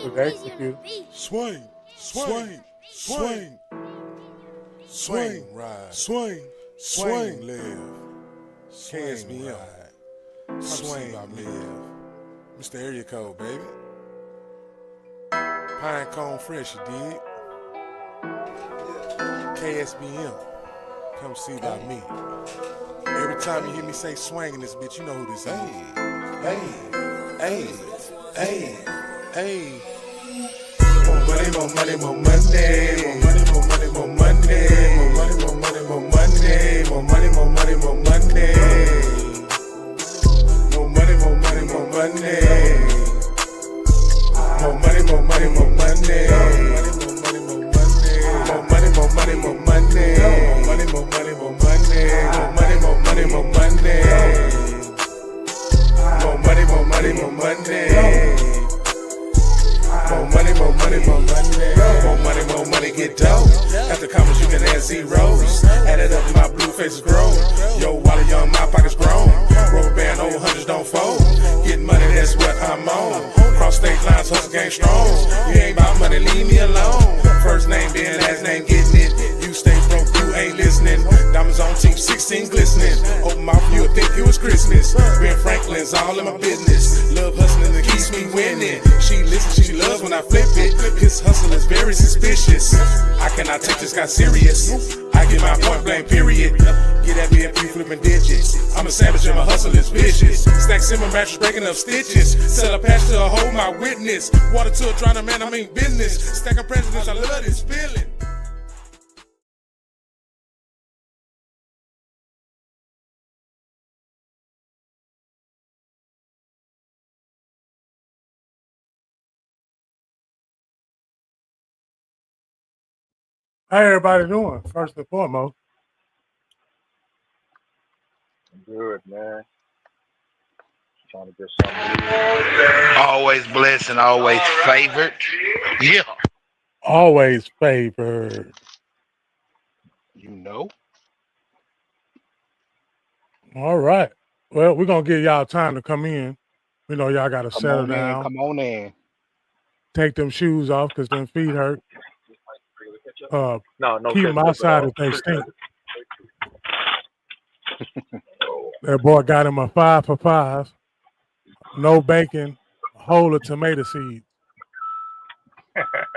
with execute. Swing, swing, swing, swing, ride, swing, swing, live, KSBM, swing, live. Mr. Area Code, baby. Pine Cone Fresh, you dig? KSBM, come see about me. Every time you hear me say swing in this bitch, you know who this is. Hey, hey, hey. More money, more money, more money. More money, more money, more money. More money, more money, more money. More money, more money, more money. More money, more money, more money. More money, more money, more money. More money, more money, more money. More money, more money, more money. More money, more money, more money. More money, more money, more money. More money, more money, more money. More money, more money, more money. More money, more money, get dope. After commas, you can add zeros. Add it up, my blue face is grown. Yo, Wally Young, my pockets grown. Rubber band, old hundreds don't fold. Getting money, that's what I'm on. Cross state lines, hustle game strong. You ain't about money, leave me alone. First name being last name, getting it. You stay broke, you ain't listening. Diamonds on teeth, 16 glistening. Open mouth, you would think it was Christmas. Ben Franklin's all in my business. Love hustling that keeps me winning. She listens, she loves when I flip it. His hustle is very suspicious. I cannot take this guy serious. I get my point blank, period. Get at me if you flipping digits. I'm a savage and my hustle is vicious. Stack simmer mattress, breaking up stitches. Sell a patch to a hoe, my witness. Water to a drowning man, I mean business. Stacking presidents, I love this feeling. How everybody doing? First and foremost, Good, man. Trying to get something. Always blessed and always favored. Yeah. always favored. You know. All right. Well, we're gonna give y'all time to come in. We know y'all gotta Come settle on in. down, Come on in. take them shoes off because them feet hurt. No Keep them outside if they stink. That boy got him a 5 for 5. No bacon, a whole of tomato seeds.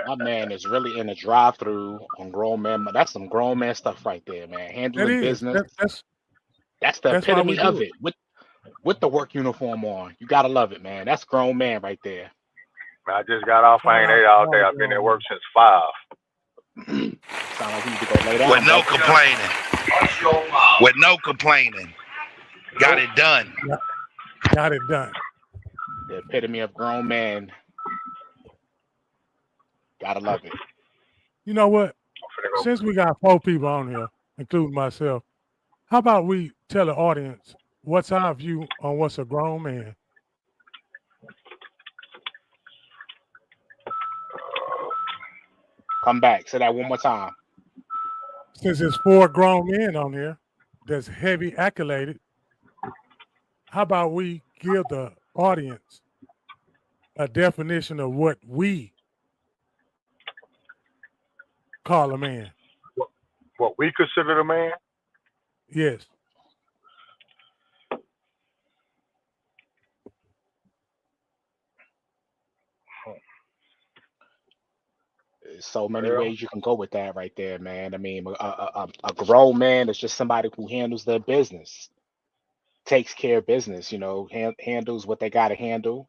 My man is really in a drive-through on grown man. That's some grown man stuff right there, man. That Handling is. business. That's the That's why we epitome do of it. With the work uniform on. You gotta love it, man. That's grown man right there. I just got off. I ain't ate all day. I've been at work since 5. Sound like you need to go lay down. With no complaining. With no complaining. Got it done. Got it done. The epitome of grown man. Gotta love it. You know what? Since we got 4 people on here, including myself, how about we tell the audience what's our view on what's a grown man? Come back. Say that one more time. Since there's 4 grown men on here that's heavy accoladed, how about we give the audience a definition of what we call a man? What we consider a man? Yes. There's so many ways you can go with that right there, man. I mean, a grown man is just somebody who handles their business, takes care of business, handles what they got to handle,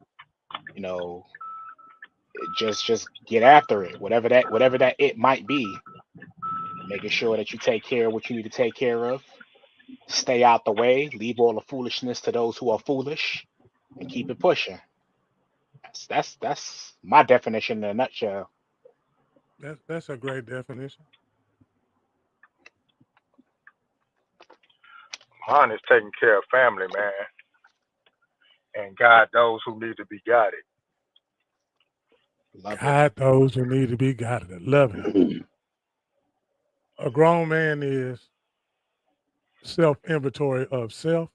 you know, just get after it, whatever that it might be, making sure that you take care of what you need to take care of, stay out the way, leave all the foolishness to those who are foolish, and keep it pushing. That's my definition in a nutshell. That's a great definition. Mine is taking care of family, man, and guide those who need to be guided. Guide those who need to be guided. I love it. A grown man is self-inventory of self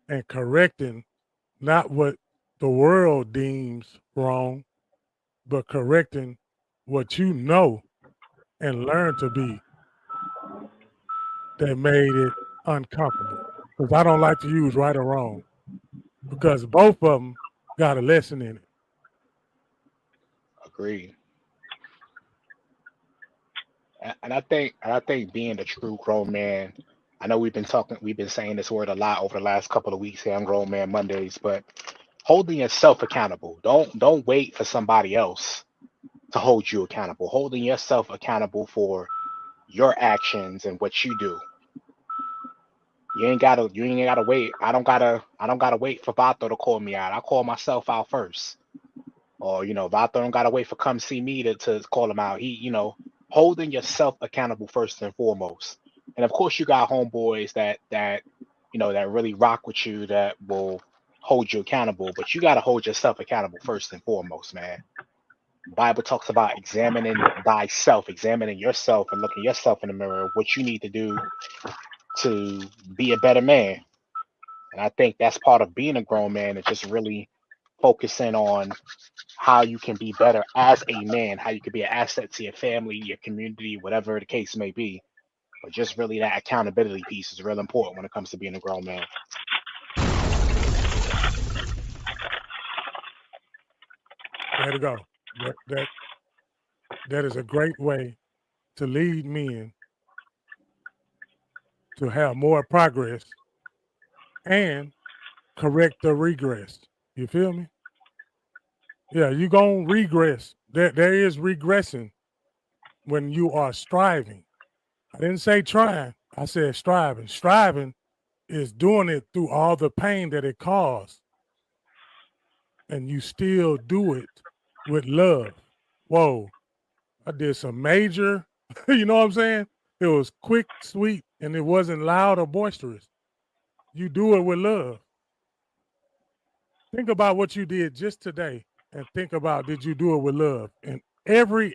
and correcting not what the world deems wrong, but correcting what you know and learn to be that made it uncomfortable. Because I don't like to use right or wrong, because both of them got a lesson in it. Agreed. And I think being a true grown man, I know we've been saying this word a lot over the last couple of weeks here on Grown Man Mondays, but holding yourself accountable. Don't wait for somebody else to hold you accountable. Holding yourself accountable for your actions and what you do. You ain't gotta wait. I don't gotta wait for Vato to call me out. I call myself out first. Or, Vato don't gotta wait for come see me to call him out. Holding yourself accountable first and foremost. And of course you got homeboys that really rock with you, that will hold you accountable, but you gotta hold yourself accountable first and foremost, man. The Bible talks about examining thyself, examining yourself and looking yourself in the mirror, what you need to do to be a better man. And I think that's part of being a grown man, is just really focusing on how you can be better as a man, how you can be an asset to your family, your community, whatever the case may be. But just really that accountability piece is real important when it comes to being a grown man. There to go. That is a great way to lead men to have more progress and correct the regress. You feel me? Yeah, you gonna regress. There is regressing when you are striving. I didn't say trying. I said striving. Striving is doing it through all the pain that it caused, and you still do it with love. Whoa, I did some major, you know what I'm saying? It was quick, sweet, and it wasn't loud or boisterous. You do it with love. Think about what you did just today, and think about, did you do it with love? And every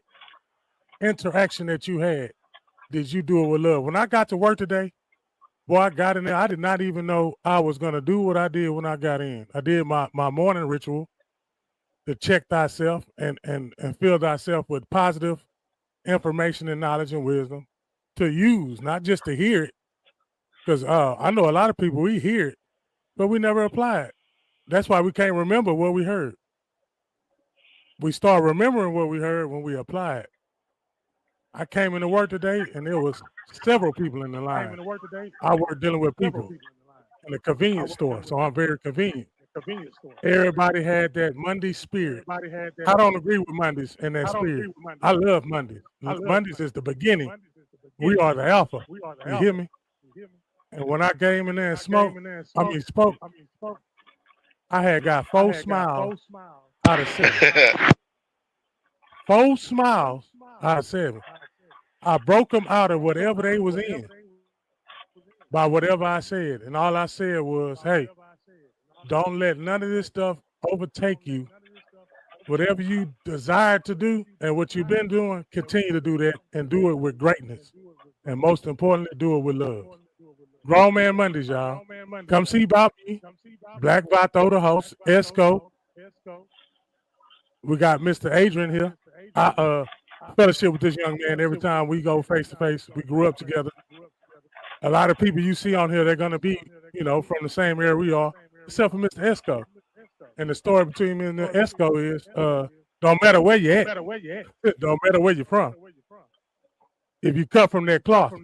interaction that you had, did you do it with love? When I got to work today, boy, I got in there. I did not even know I was going to do what I did when I got in. I did my morning ritual to check thyself and fill thyself with positive information and knowledge and wisdom to use, not just to hear it. Because I know a lot of people, we hear it, but we never apply it. That's why we can't remember what we heard. We start remembering what we heard when we apply it. I came into work today, and there was several people in the line. I work dealing with people in a convenience store, so I'm very convenient. Everybody had that Monday spirit. I don't agree with Mondays and that spirit. I love Mondays. Mondays is the beginning. We are the alpha. You hear me? And when I came in there and spoke, I had got 4 smiles out of 7. 4 smiles out of 7. I broke them out of whatever they was in by whatever I said. And all I said was, hey, don't let none of this stuff overtake you. Whatever you desire to do and what you've been doing, continue to do that and do it with greatness. And most importantly, do it with love. Grown Man Mondays, y'all. Come see about me. Black Vato, the host, Esco. We got Mr. Adrian here. I fellowship with this young man every time we go face to face. We grew up together. A lot of people you see on here, they're going to be, from the same area we are, except for Mr. Esco. And the story between me and Esco is, don't matter where you're at, don't matter where you're from. If you cut from that cloth,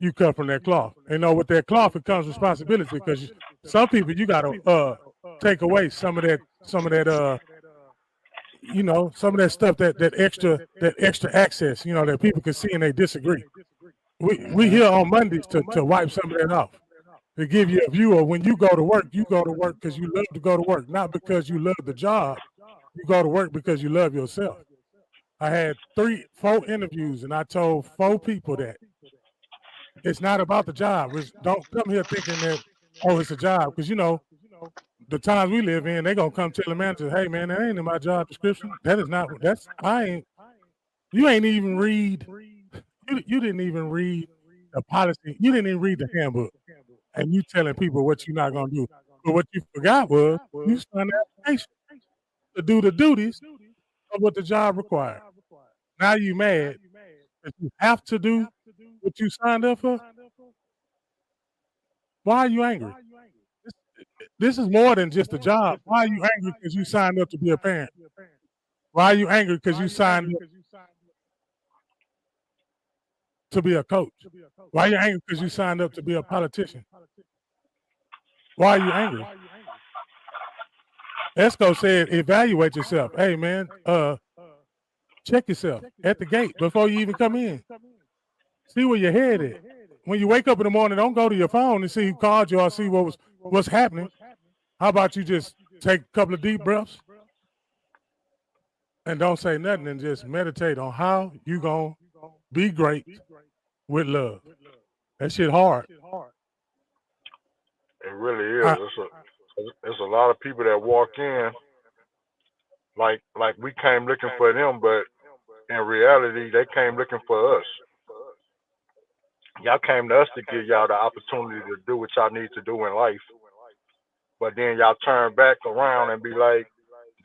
you cut from that cloth. And with that cloth, it comes responsibility, because some people you got to take away some of that some of that stuff, that extra access, that people can see and they disagree. We here on Mondays to wipe some of that off, to give you a view of when you go to work because you love to go to work, not because you love the job. You go to work because you love yourself. I had 4 interviews, and I told 4 people that it's not about the job. Don't come here thinking that, it's a job, because the times we live in, they're gonna come tell the manager, hey man, that ain't in my job description. You ain't even read, you didn't even read the policy, you didn't even read the handbook, and you telling people what you're not gonna do. But what you forgot was you signed the application. to do the duties of what the job required. Now you mad that you have to do what you signed up for? Why are you angry? This is more than just a job. Why are you angry because you signed up to be a parent? Why are you angry because you signed up to be a coach? Why are you angry because you signed up to be a politician? Why are you angry? Esco said, evaluate yourself. Hey, man, check yourself at the gate before you even come in. See where your head is. When you wake up in the morning, don't go to your phone and see who called you or see what's happening. How about you just take a couple of deep breaths and don't say nothing and just meditate on how you going to be great with love. That shit hard. It really is. It's a lot of people that walk in like we came looking for them, but in reality, they came looking for us. Y'all came to us to give y'all the opportunity to do what y'all need to do in life. But then y'all turn back around and be like,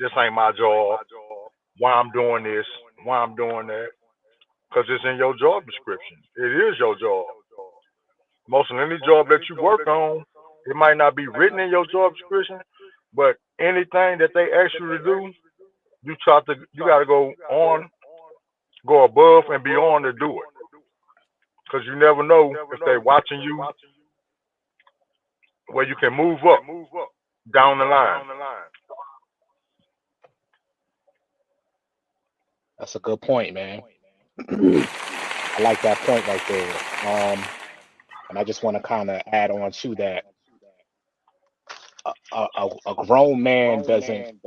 this ain't my job. Why I'm doing this? Why I'm doing that? Because it's in your job description. It is your job. Most of any job that you work on, it might not be written in your job description, but anything that they ask you to do, you got to go above and beyond to do it. Because you never know if they're watching you, where you can move up down the line. That's a good point, man. I like that point right there. And I just want to kind of add on to that. A grown man doesn't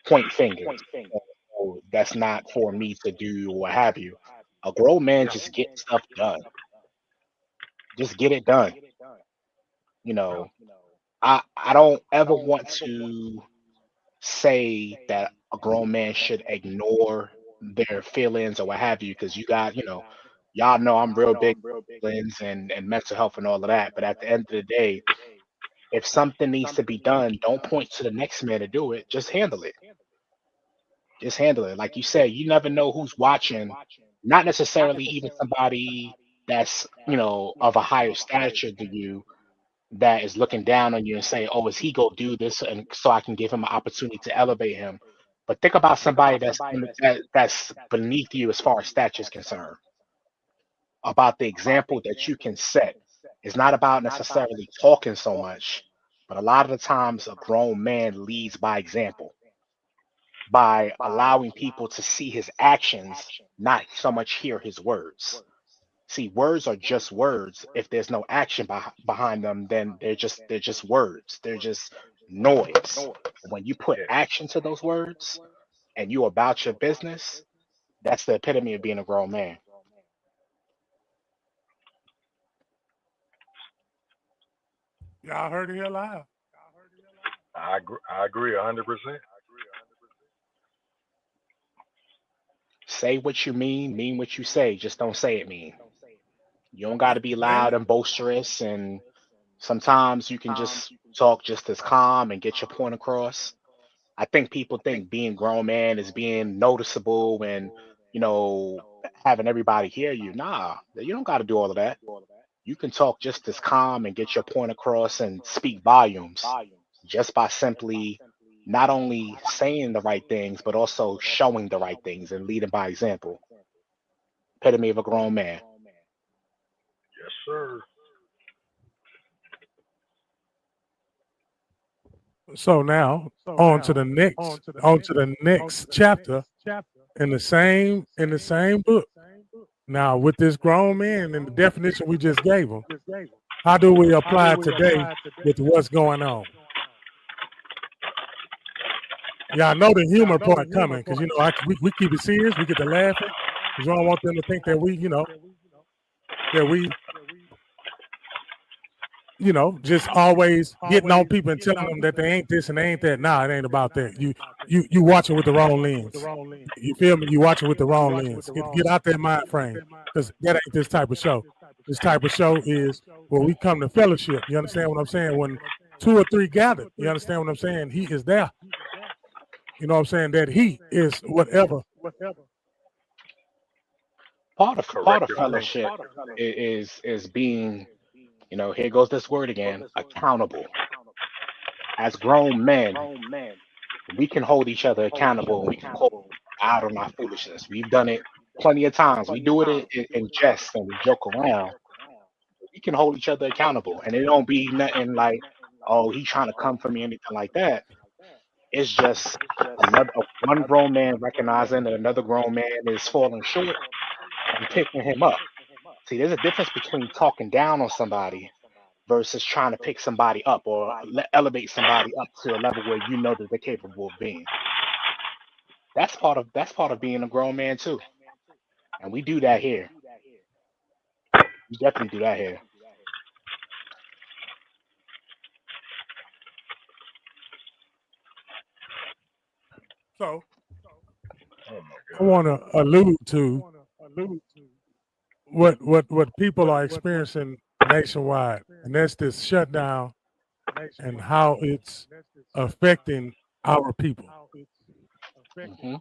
point fingers. Oh, that's not for me to do, or what have you. A grown man just gets stuff done. Just get it done. You know, I don't ever want to say that a grown man should ignore their feelings or what have you, because you got, y'all know I'm real big feelings and mental health and all of that. But at the end of the day, if something needs to be done, don't point to the next man to do it. Just handle it. Just handle it. Like you said, you never know who's watching. Not necessarily even somebody that's, of a higher stature than you, that is looking down on you and saying, oh, is he go do this, and so I can give him an opportunity to elevate him. But think about somebody that's beneath you as far as stature is concerned. About the example that you can set. It's not about necessarily talking so much, but a lot of the times a grown man leads by example, by allowing people to see his actions, not so much hear his words. See, words are just words. If there's no action behind them, then they're just words. They're just noise. When you put action to those words and you about your business, that's the epitome of being a grown man. Y'all heard it here live. I agree 100%. Say what you mean what you say. Just don't say it mean. You don't got to be loud and boisterous, and sometimes you can just talk just as calm and get your point across. I think people think being grown man is being noticeable and, having everybody hear you. Nah, you don't got to do all of that. You can talk just as calm and get your point across and speak volumes just by simply not only saying the right things, but also showing the right things and leading by example. Epitome of a grown man. Yes, sir. So now on to the next chapter in the same book. Now with this grown man and the definition we just gave him, how do we apply it today with what's going on? Yeah, I know the humor part coming because we keep it serious. We get to laughing because we don't want them to think that we just always getting on people and telling them that they ain't this and they ain't that. Nah, it ain't about that. You watching with the wrong lens. You feel me? You watching with the wrong lens. Get out that mind frame because that ain't this type of show. This type of show is where we come to fellowship. You understand what I'm saying? 2 or 3 gathered. You understand what I'm saying? He is there. You know what I'm saying? That he is whatever. Part of Correct. fellowship is being, here goes this word again, accountable. As grown men, we can hold each other accountable and we can call out on our foolishness. We've done it plenty of times. We do it in jest and we joke around. We can hold each other accountable, and it don't be nothing like, oh, he trying to come for me, anything like that. It's just one grown man recognizing that another grown man is falling short and picking him up. See, there's a difference between talking down on somebody versus trying to pick somebody up or elevate somebody up to a level where you know that they're capable of being. That's part of being a grown man too, and we do that here. We definitely do that here. So I want to allude to what people are experiencing nationwide, and that's this shutdown and how it's affecting our people. Mhm.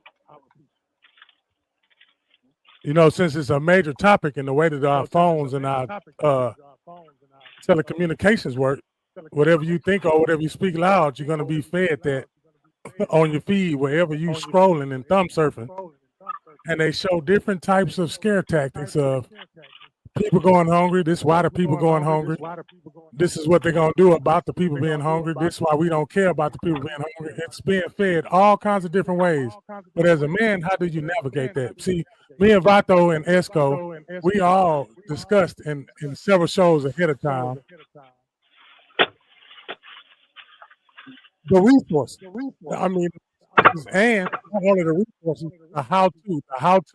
Since it's a major topic in the way that our phones and our telecommunications work, whatever you think or whatever you speak loud, you're going to be fed that on your feed wherever you scrolling and thumb surfing. And they show different types of scare tactics of people going hungry. This is why the people going hungry. This is what they're going to do about the people being hungry. This is why we don't care about the people being hungry. It's being fed all kinds of different ways. But as a man, how do you navigate that? See, me and Vato and Esco, we all discussed in several shows ahead of time the resources. I mean, and not only the resources, the how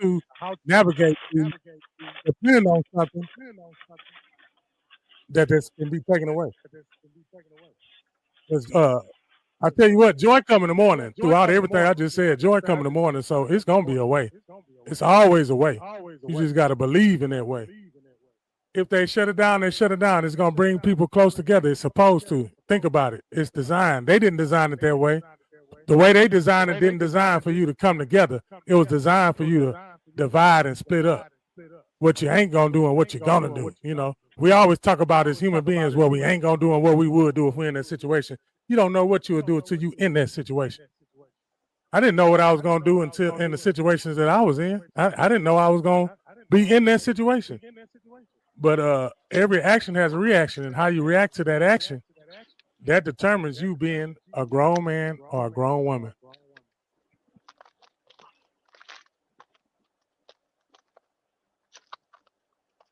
to navigate to depend on something that this can be taken away. 'Cause, I tell you what, joy come in the morning. Throughout everything I just said, joy come in the morning. So it's gonna be a way. It's always a way. You just gotta believe in that way. If they shut it down, they shut it down. It's gonna bring people close together. It's supposed to. Think about it. It's designed. They didn't design it that way. The way they designed it didn't design for you to come together. It was designed for you to divide and split up. What you ain't gonna do and what you're gonna do. We always talk about as human beings what we ain't gonna do and what we would do if we're in that situation. You don't know what you would do until you in that situation. I didn't know what I was gonna do until in the situations that I was in. I didn't know I was gonna be in that situation. But every action has a reaction, and how you react to that action, that determines you being a grown man or a grown woman.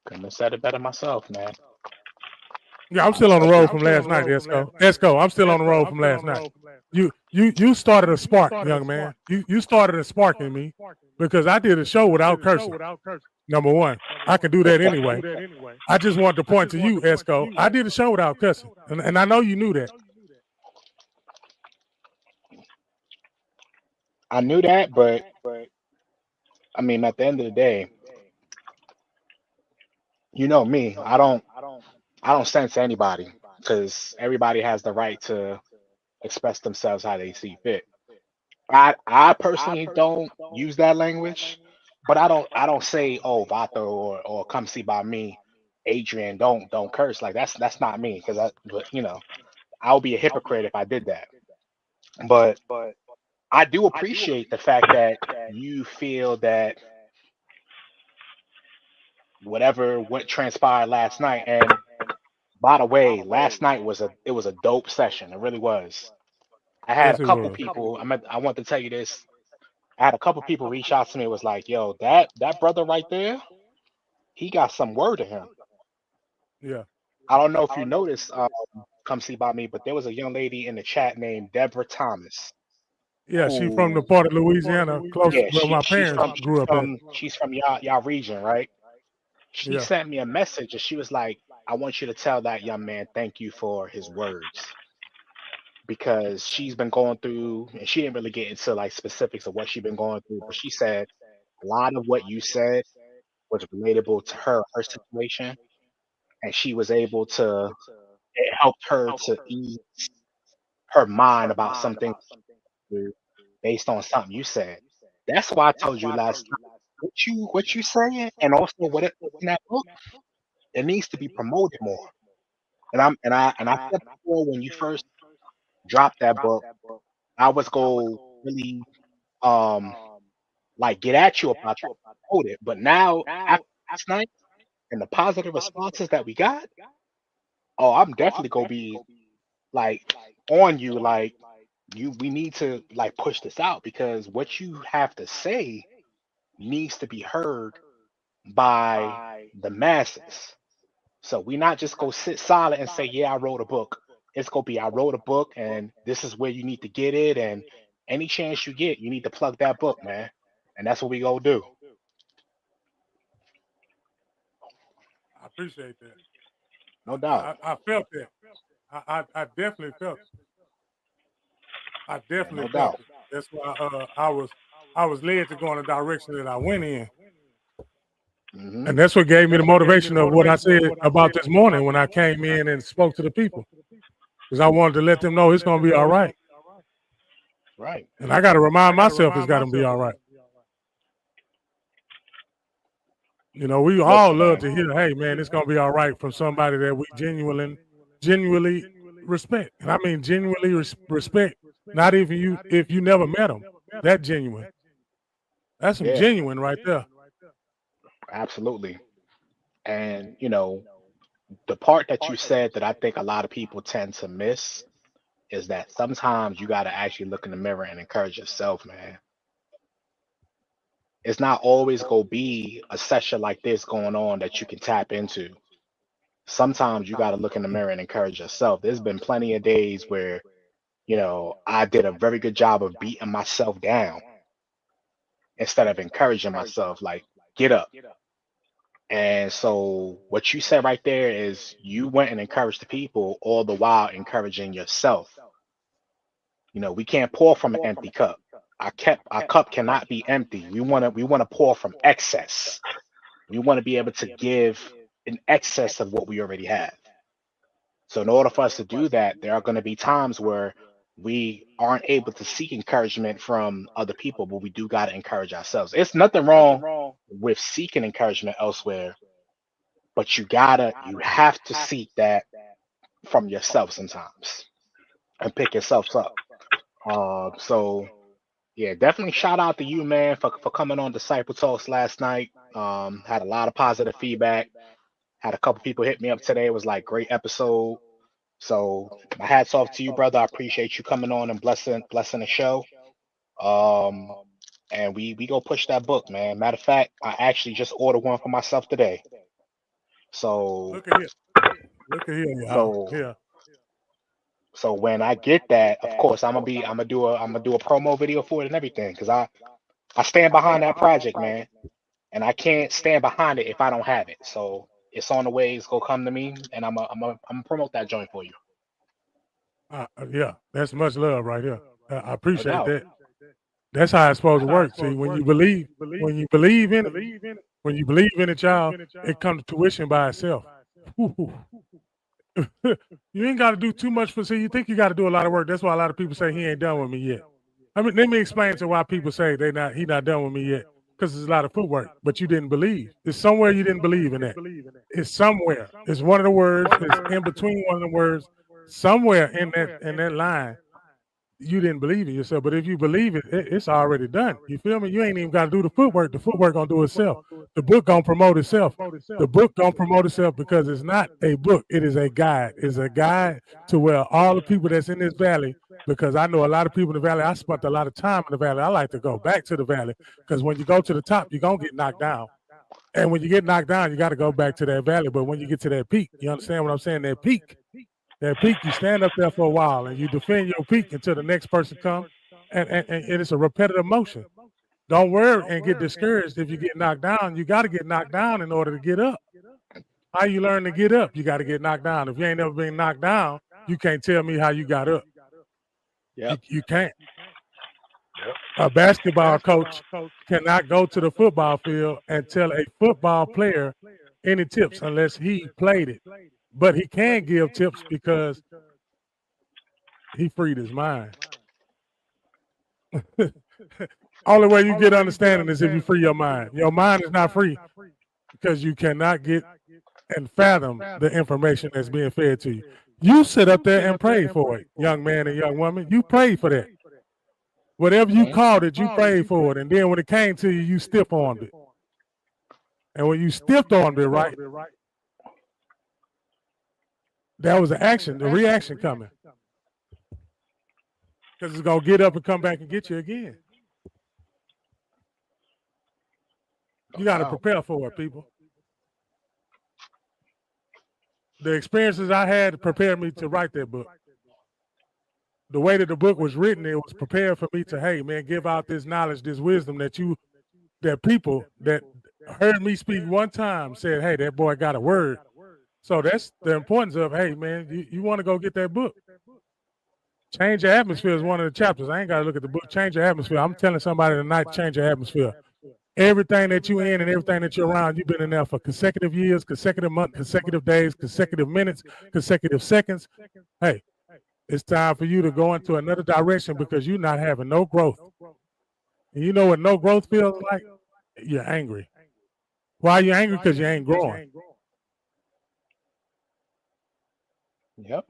Couldn't have said it better myself, man. Yeah, I'm still on the road from last night, Esco. I'm still on the road from last night. You started a spark, young man. You started a spark in me because I did a show without cursing. Number one, I can do that anyway. I just want to point to you, Esco. I did a show without cussing, and I know you knew that. I knew that, but I mean, at the end of the day, you know me. I don't censor anybody because everybody has the right to express themselves how they see fit. I personally don't use that language, but I don't say, oh, Vato or come see by me, Adrian, don't curse. Like that's not me, because I would be a hypocrite if I did that. But I do appreciate the fact that you feel that what transpired last night. And by the way, last night was a dope session. It really was. I had a couple people. I want to tell you this. I had a couple people reach out to me. Was like, yo, that brother right there, he got some word in him. Yeah. I don't know if you noticed. Come see by me, but there was a young lady in the chat named Deborah Thomas. Yeah, she's from the part of Louisiana, close to where my parents grew up at. She's from y'all region, right? She sent me a message and she was like, I want you to tell that young man thank you for his words. Because she's been going through, and she didn't really get into like specifics of what she's been going through, but she said a lot of what you said was relatable to her situation. And she was able to it helped her to ease her mind about something based on something you said. That's why I told you last time what you saying, and also what it in that book. It needs to be promoted more. And I said before when you first dropped that book, I was going really um like get at you about trying to promote it. But now after last night and the positive responses that we got, oh, I'm definitely gonna be like on you, like we need to like push this out because what you have to say needs to be heard by the masses. So we not just go sit silent and say, yeah, I wrote a book. It's gonna be I wrote a book and this is where you need to get it. And any chance you get, you need to plug that book, man. And that's what we gonna do. I appreciate that. No doubt. I felt that. I definitely felt it. I definitely No felt doubt. it. That's why I was led to go in the direction that I went in. Mhm. And that's what gave me the motivation of what I said about this morning when I came in and spoke to the people. Because I wanted to let them know it's going to be all right. Right. And I got to remind myself it's got to be all right. You know, we all love to hear, hey, man, it's going to be all right from somebody that we genuinely respect. And I mean genuinely respect, not even if you never met them. That genuine. That's some genuine right there. Absolutely. And, you know, the part that you said that I think a lot of people tend to miss is that sometimes you got to actually look in the mirror and encourage yourself, man. It's not always going to be a session like this going on that you can tap into. Sometimes you got to look in the mirror and encourage yourself. There's been plenty of days where, you know, I did a very good job of beating myself down instead of encouraging myself, like, get up. And so what you said right there is you went and encouraged the people all the while encouraging yourself. You know, we can't pour from an empty cup. Our cup cannot be empty. We want to pour from excess. We want to be able to give in excess of what we already have. So in order for us to do that, there are going to be times where we aren't able to seek encouragement from other people, but we do got to encourage ourselves. It's nothing wrong with seeking encouragement elsewhere, but you have to seek that from yourself sometimes and pick yourself up. So yeah, definitely shout out to you, man, for coming on Disciple Talks last night. Had a lot of positive feedback. Had a couple people hit me up today. It was like great episode. So my hats off to you, brother. I appreciate you coming on and blessing the show. And we go push that book, man. Matter of fact, I actually just ordered one for myself today. So Look at here, y'all. Yeah. So when I get that, of course, I'm gonna do a promo video for it and everything, because I stand behind that project, man, and I can't stand behind it if I don't have it. So it's on the way. It's gonna come to me, and I'm gonna promote that joint for you. Yeah, that's much love right here. I appreciate doubt. that. That's how it's supposed to work. See, when you believe in it, y'all, it comes to tuition by itself. You ain't got to do too much for. See, you think you got to do a lot of work. That's why a lot of people say he ain't done with me yet. I mean, let me explain to why people say he not done with me yet. Because there's a lot of footwork, but you didn't believe. It's somewhere you didn't believe in that. It's somewhere. It's one of the words. It's in between one of the words. Somewhere in that line, you didn't believe in yourself. But if you believe it, it's already done. You feel me? You ain't even got to do the footwork. The footwork gonna do itself. The book gonna promote itself. The book gonna promote itself because it's not a book. It is a guide. It's a guide to where all the people that's in this valley, because I know a lot of people in the valley. I spent a lot of time in the valley. I like to go back to the valley because when you go to the top, you're gonna get knocked down. And when you get knocked down, you got to go back to that valley. But when you get to that peak, you understand what I'm saying? That peak, you stand up there for a while and you defend your peak until the next person comes. And it's a repetitive motion. Don't worry and get discouraged if you get knocked down. You got to get knocked down in order to get up. How you learn to get up? You got to get knocked down. If you ain't never been knocked down, you can't tell me how you got up. Yep. You can't. A basketball coach cannot go to the football field and tell a football player any tips unless he played it. but he can give tips because he freed his mind. Only way you get understanding is if you free your mind. Your mind is not free because you cannot get and fathom the information that's being fed to you. You sit up there and pray for it, young man and young woman. You pray for that. Whatever you called it, you prayed for it. And then when it came to you, you stiff-armed it. And when you stiff-armed it, right, that was the action, the reaction coming. Because it's going to get up and come back and get you again. You got to prepare for it, people. The experiences I had prepared me to write that book. The way that the book was written, it was prepared for me to, hey, man, give out this knowledge, this wisdom that people that heard me speak one time said, hey, that boy got a word. So that's the importance of, hey, man, you want to go get that book. Change your atmosphere is one of the chapters. I ain't got to look at the book. Change your atmosphere. I'm telling somebody tonight, change your atmosphere. Everything that you in and everything that you're around, you've been in there for consecutive years, consecutive months, consecutive days, consecutive minutes, consecutive seconds. Hey, it's time for you to go into another direction because you're not having no growth. And you know what no growth feels like? You're angry. Why are you angry? Because you ain't growing. Yep.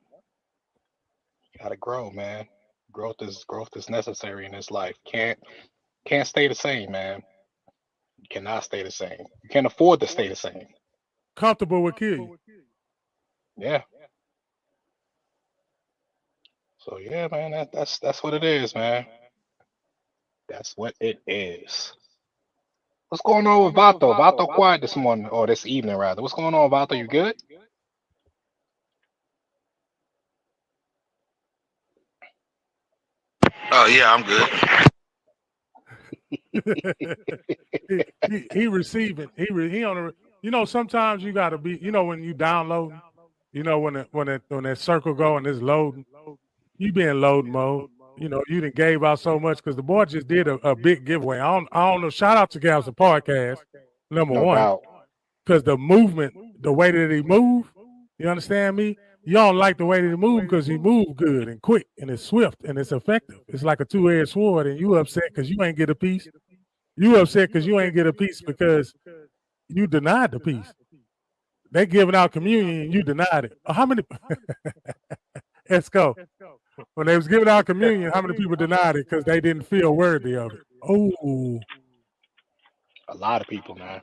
Gotta grow, man. Growth is necessary in this life. Can't stay the same, man. You cannot stay the same. You can't afford to stay the same. Comfortable will kill you. Yeah. So yeah, man, that's what it is, man. That's what it is. What's going on with Vato? Vato quiet this morning or this evening rather. What's going on, Vato? You good? Oh yeah, I'm good. he receiving. He on a. You know, sometimes you gotta be. You know, when you download. You know, when that circle go and it's loading, you be in load mode. You know, you done gave out so much because the boy just did a big giveaway. I don't know. Shout out to Gals Podcast, number one, because the movement, the way that he move, you understand me? You don't like the way that he move because he move good and quick and it's swift and it's effective. It's like a two-edged sword, and you upset because you ain't get a piece. You upset because you ain't get a piece because you denied the piece. They giving out communion and you denied it. How many? Let's go. When they was giving out communion, how many people denied it because they didn't feel worthy of it? Oh, a lot of people, man.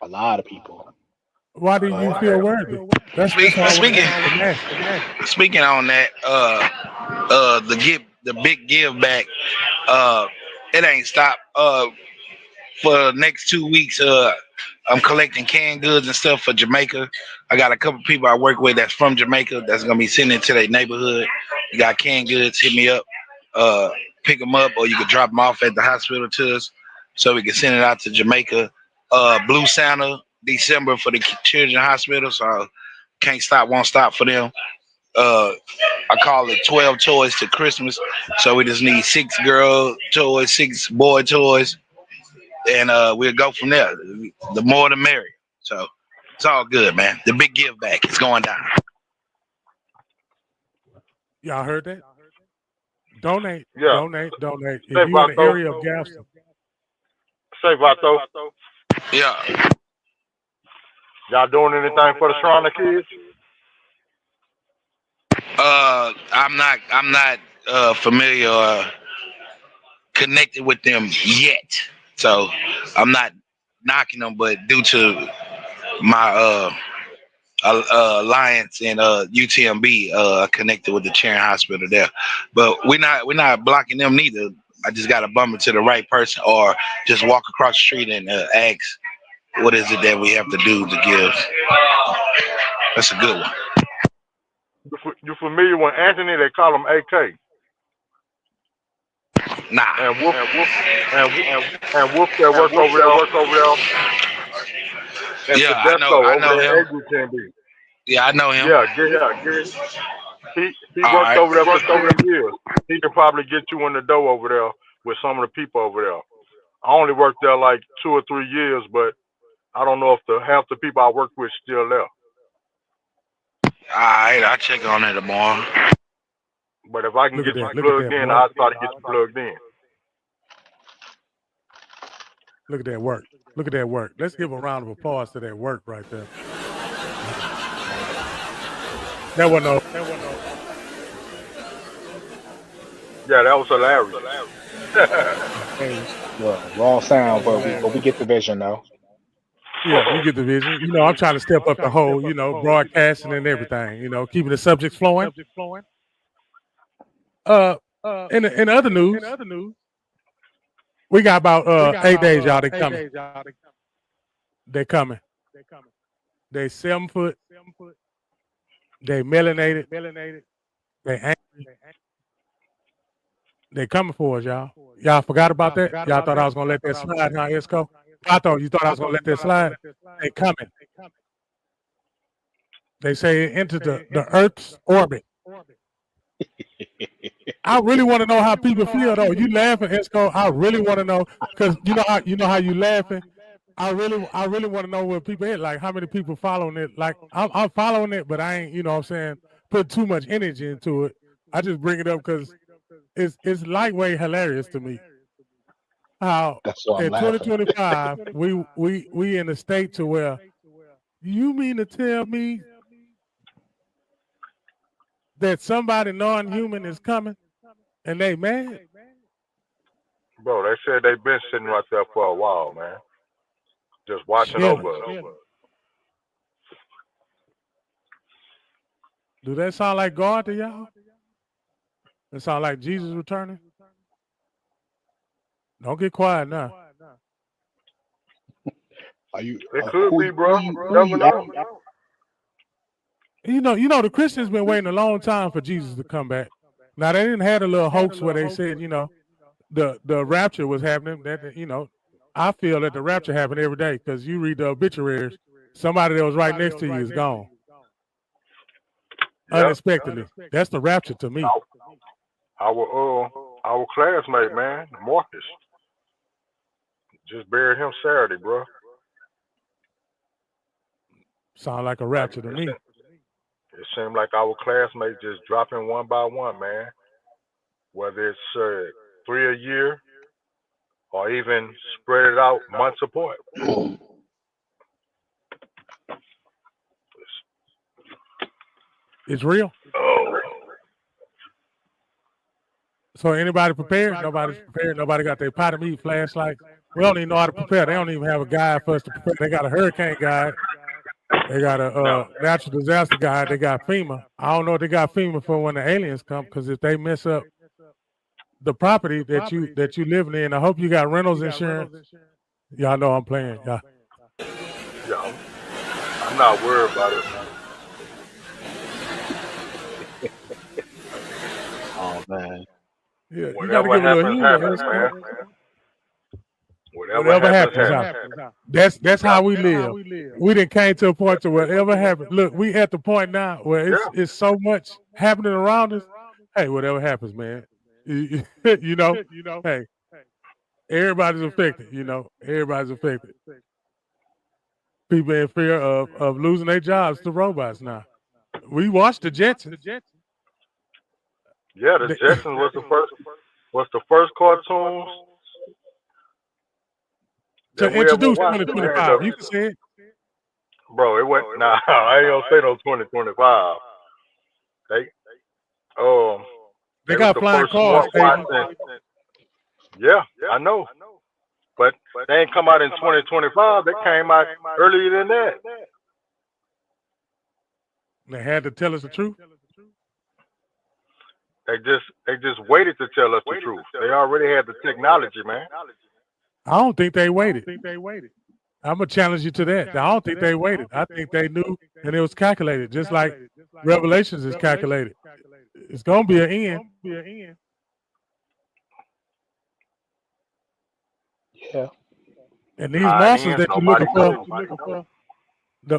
A lot of people. Why do you feel worthy? Speaking on that, the big give back, it ain't stopped. For the next 2 weeks, I'm collecting canned goods and stuff for Jamaica. I got a couple people I work with that's from Jamaica that's gonna be sending it to their neighborhood. You got canned goods, hit me up, pick them up, or you can drop them off at the hospital to us so we can send it out to Jamaica. Blue Santa, December for the children's hospital, so can't stop, won't stop for them. I call it 12 toys to Christmas, so we just need 6 girl toys, 6 boy toys. And we'll go from there. The more the merrier. So it's all good, man. The big give back is going down. Y'all heard that? Donate. Yeah. Donate. If Say you in the Vato. area of Galveston. Say Vato. Yeah. Y'all doing anything for the Shriner kids? I'm not familiar or connected with them yet. So I'm not knocking them, but due to my alliance and UTMB connected with the Charing Hospital there. But we're not blocking them neither. I just gotta bump into the right person or just walk across the street and ask what is it that we have to do to give. That's a good one. You familiar with Anthony? They call him AK. Nah. And Wolf that work over there. Yeah, I know him. Yeah, I know him. He worked over there for 3 years. He can probably get you in the door over there with some of the people over there. I only worked there like 2 or 3 years, but I don't know if half the people I work with still there. Alright, I'll check on it tomorrow. But if I can Look get at you that. Look at plugged that, in, boy. I'll try to get you plugged in. Look at that work. Look at that work. Let's give a round of applause to that work right there. That wasn't no. Yeah, that was hilarious. Well, wrong sound, but we get the vision though. Yeah, you get the vision. You know, I'm trying to step up the whole, you know, broadcasting and everything, you know, keeping the subjects flowing. In other news, we got about 8 days, y'all. They coming. They coming. They 7 foot. They melanated. They angry. They coming for us, y'all. Y'all forgot about that? Y'all thought I was gonna let that slide, huh, Esco? I thought you thought I was gonna let that slide. They coming. They say it entered the Earth's orbit. I really want to know how people feel though. You laughing, Esco? I really want to know because you know how you laughing. I really want to know where people at. Like how many people following it. Like I'm following it, but I ain't. You know what I'm saying? Put too much energy into it. I just bring it up because it's lightweight hilarious to me. How in 2025 we in a state to where you mean to tell me that somebody non-human is coming and they mad? Bro, they said they've been sitting right there for a while, man. Just watching over us. Do that sound like God to y'all? That sound like Jesus returning? Don't get quiet now. It could be, bro. Never know. You know, the Christians been waiting a long time for Jesus to come back. Now they didn't have a little hoax where they said, you know, the rapture was happening. That you know, I feel that the rapture happened every day because you read the obituaries, somebody that was right next to you is gone. Yep. Unexpectedly. That's the rapture to me. Our classmate, man, Marcus, just buried him Saturday, bro. Sound like a rapture to me. It seemed like our classmates just dropping one by one, man. Whether it's 3 a year or even spread it out months apart. It's real. Oh. So anybody prepared? Nobody's prepared. Nobody got their pot of meat, flashlight. We don't even know how to prepare. They don't even have a guide for us to prepare. They got a hurricane guide. They got a natural disaster guide. They got FEMA. I don't know if they got FEMA for when the aliens come, because if they mess up the property that you living in, I hope you got rentals insurance. Y'all know I'm playing. Yeah, I'm not worried about it. Oh man. Yeah, you gotta give a little humor, man. Whatever happens. That's how we live. We done came to a point to whatever happens. Look, we at the point now where it's so much happening around us. Hey, whatever happens, man. You know, hey, everybody's affected. You know, everybody's affected. People in fear of losing their jobs to robots now. We watched the Jetsons. Yeah, the Jetsons was the first cartoons to introduce 2025. You can say it. Bro, it went I ain't gonna say no 2025. They got flying cars. Yeah, I know. But they ain't come out in 2025. They came out earlier than that. They had to tell us the truth. They just waited to tell us the truth. They already had the technology, man. I don't think they waited. I'm gonna challenge you to that. I don't think they waited. I think they knew, and it was calculated, just like Revelations is calculated. It's gonna be an end. Yeah. And these monsters that you're looking for,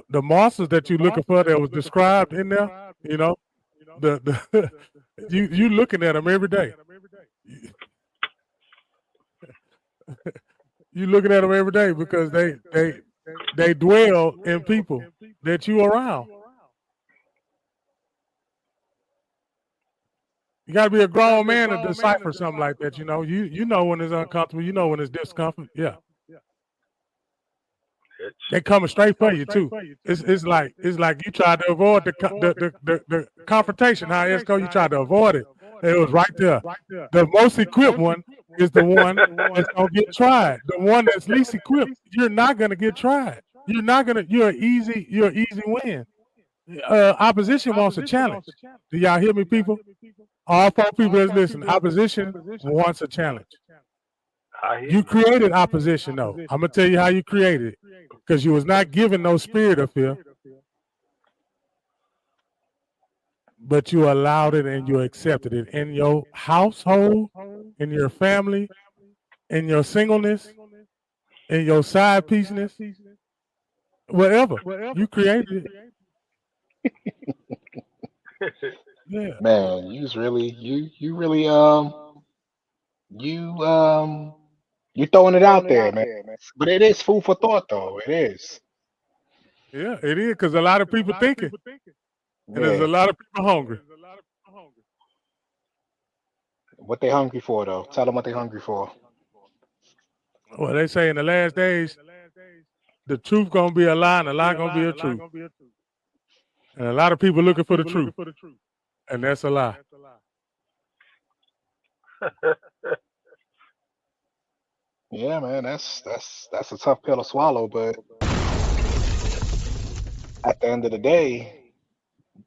the monsters that you're looking for that was described in there, you know, you looking at them every day. You looking at them every day because they dwell in people that you around. You got to be a grown man to decipher something like that. You know, you know when it's uncomfortable. You know when it's discomfort. Yeah, they coming straight for you too. It's like you tried to avoid the confrontation. How Esco, you tried to avoid it. It was right there. The most equipped one is the one that's gonna get tried. The one that's least equipped, you're not gonna get tried. You're not gonna. You're an easy win. Opposition wants a challenge. Do y'all hear me, people? All 4 people that's listening, opposition wants a challenge. You created opposition, though. I'm gonna tell you how you created it, because you was not given no spirit of fear, but you allowed it and you accepted it in your household, in your family, in your singleness, in your side pieceness, whatever. You created it. Yeah. Man, you really you throwing it out there, man. But it is food for thought, though. It is. Yeah, it is, because a lot of people thinking, and there's a lot of people hungry. What they hungry for, though? Tell them what they hungry for. Well, they say in the last days, the truth gonna be a lie, and a lie gonna be a truth. And a lot of people looking for the truth, and that's a lie. Yeah, man, that's a tough pill to swallow, but at the end of the day,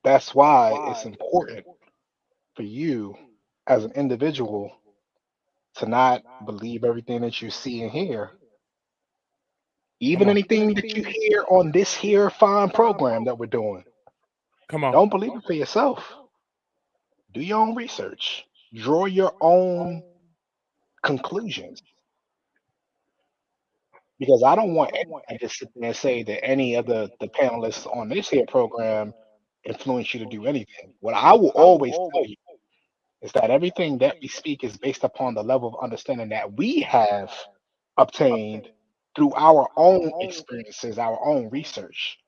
that's why it's important for you as an individual to not believe everything that you see and hear. Even anything that you hear on this here fine program that we're doing. Come on. Don't believe it for yourself. Do your own research. Draw your own conclusions. Because I don't want anyone to just sit there and say that any of the panelists on this here program influence you to do anything. What I will always tell you is that everything that we speak is based upon the level of understanding that we have obtained through our own experiences, our own research.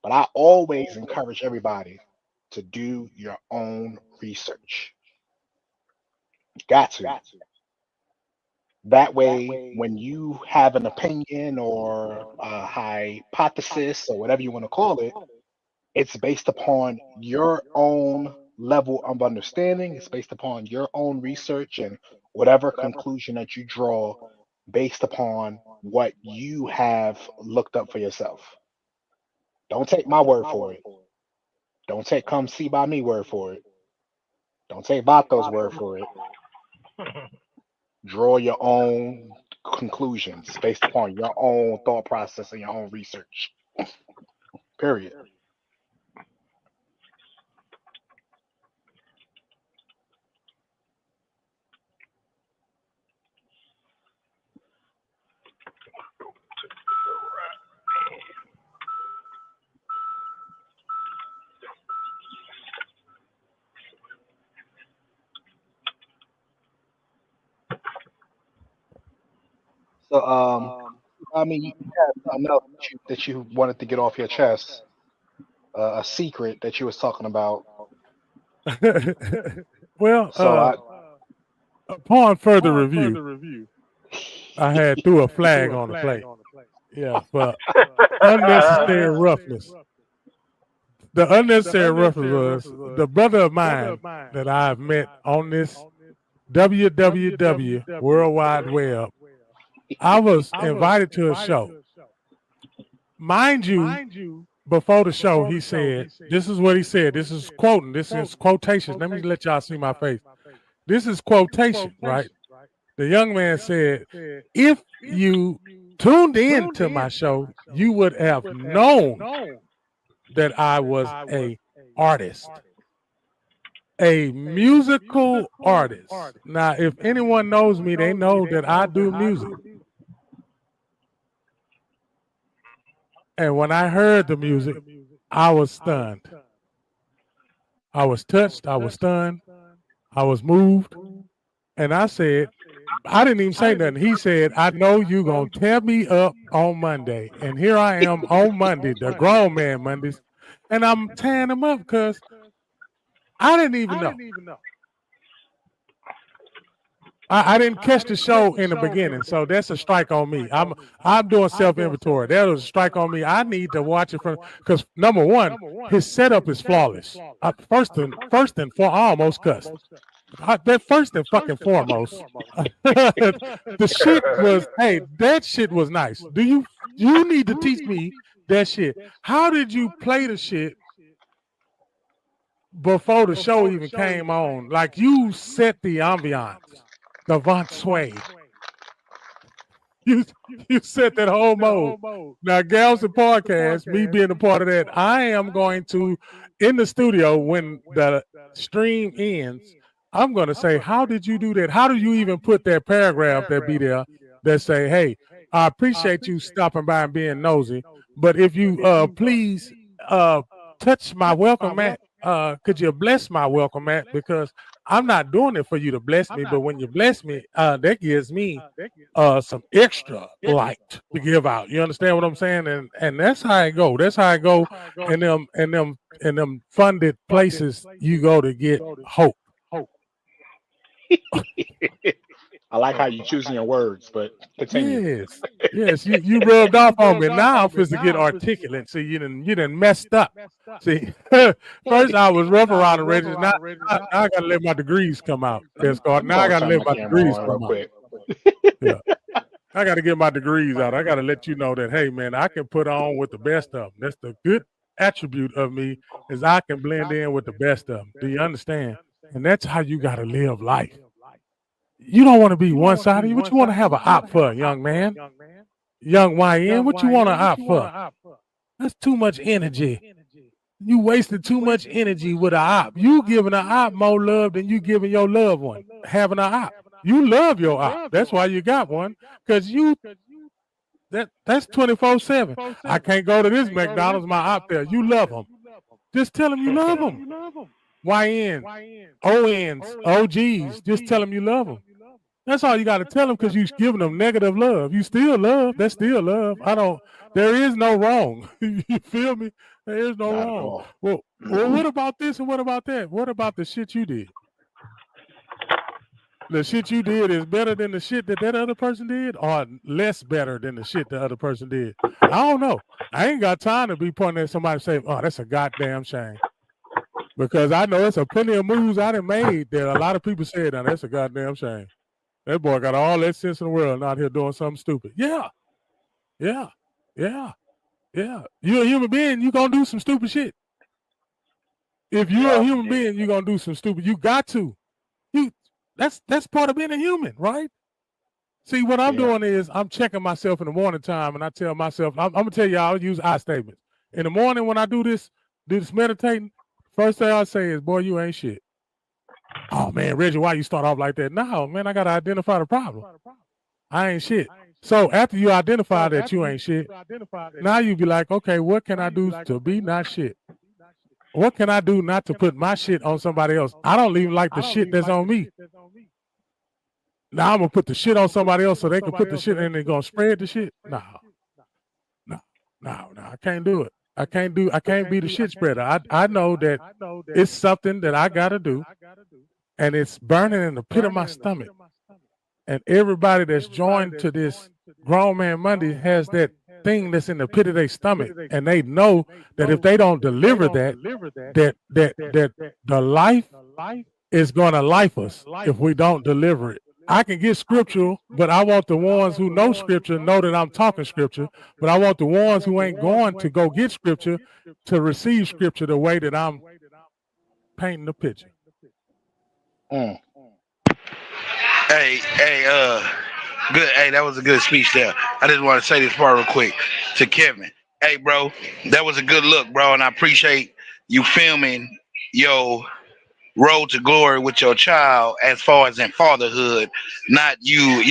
But I always encourage everybody to do your own research. Got to. That way, when you have an opinion or a hypothesis or whatever you want to call it, it's based upon your own level of understanding. It's based upon your own research and whatever conclusion that you draw based upon what you have looked up for yourself. Don't take my word for it. Don't take Come See By Me word for it. Don't take Vato's word for it. Draw your own conclusions based upon your own thought process and your own research. Period. So, I mean, you had something else that you wanted to get off your chest, a secret that you was talking about. Well, So upon further review, I had threw a flag on the plate. Yeah, for unnecessary roughness. The unnecessary roughness was the brother of mine that I've met on this www World Wide Web. I was invited to a show. Mind you, before the show, he said, this is what he said. This is quoting. This is quotations. Let me let y'all see my face. This is quotation, right? The young man said, if you tuned in to my show, you would have known that I was an artist, a musical artist. Now, if anyone knows me, they know that I do music. And when I heard the music, I was stunned. I was touched. I was stunned. I was moved. And I said, I didn't even say nothing. He said, I know you going to tear me up on Monday. And here I am on Monday, the grown man Mondays. And I'm tearing him up because I didn't even know. I didn't catch the show in the beginning, so that's a strike on me. I'm doing self-inventory. That was a strike on me. I need to watch it from because number one, his setup is flawless. First and for almost cussed. That first and fucking foremost. The shit was, hey, that shit was nice. You need to teach me that shit. How did you play the shit before the show even came on? Like you set the ambiance. The Von Sway. You set that whole mode. Now, Gals and Podcast, me being a part of that, I am going to, in the studio, when the stream ends, I'm going to say, how did you do that? How do you even put that paragraph that be there that say, hey, I appreciate you stopping by and being nosy, but if you please touch my welcome mat, could you bless my welcome mat? Because I'm not doing it for you to bless me, but when you bless me, that gives me some extra light to give out. You understand what I'm saying? And that's how I go. That's how I go in them funded places you go to get hope. I like how you're choosing your words, but continue. Yes, you rubbed off on me. Now I'm supposed to get articulate. See, you done messed up. See, first I was rough around the edges. Now I gotta let my degrees come out. Now I gotta let my degrees come out. Yeah. I gotta get my degrees out. I gotta let you know that, hey man, I can put on with the best of them. That's the good attribute of me, is I can blend in with the best of them. Do you understand? And that's how you gotta live life. You don't want to be one-sided. What you want to have an op for, young man? Young YN, what you want to opt for? That's too much energy. You wasted too much energy with an op. You giving an op more love than you giving your loved one. Having an op. You love your op. That's why you got one. Because that's 24/7. I can't go to this McDonald's, my op there. You love them. Just tell them you love them. YNs, ONs, OGs, just tell them you love them. That's all you got to tell them, because you're giving them negative love. You still love. That's still love. There is no wrong. You feel me? There is no wrong. Well, what about this and what about that? What about the shit you did? The shit you did is better than the shit that other person did, or less better than the shit the other person did? I don't know. I ain't got time to be pointing at somebody and say, oh, that's a goddamn shame. Because I know it's a plenty of moves I done made that a lot of people said, now that's a goddamn shame. That boy got all that sense in the world out here doing something stupid. Yeah. You're a human being, you're going to do some stupid shit. If you're a human being, you're going to do some stupid. You got to. That's part of being a human, right? See, what I'm doing is I'm checking myself in the morning time, and I tell myself, I'm going to tell you, I'll use I statements. In the morning when I do this meditating, first thing I say is, boy, you ain't shit. Oh, man, Reggie, why you start off like that? No, man, I got to identify the problem. I ain't shit. So after you identify that you ain't shit, now you be like, okay, what can I do to be not shit? What can I do not to put my shit on somebody else? I don't even like the shit that's on me. Now I'm going to put the shit on somebody else so they can put the shit and they're going to spread the shit? No, I can't do it. I can't be the shit spreader. I know that it's something that I got to do, and it's burning in the pit of my stomach. And everybody that's joined to this Grown Man Monday has that thing that's in the pit of their stomach, and they know that if they don't deliver that the life is going to life us if we don't deliver it. I can get scriptural, but I want the ones who know scripture know that I'm talking scripture, but I want the ones who ain't going to go get scripture to receive scripture the way that I'm painting the picture. Hey, good. Hey, that was a good speech there. I just want to say this part real quick to Kevin. Hey, bro, that was a good look, bro, and I appreciate you filming your road to glory with your child as far as in fatherhood, not you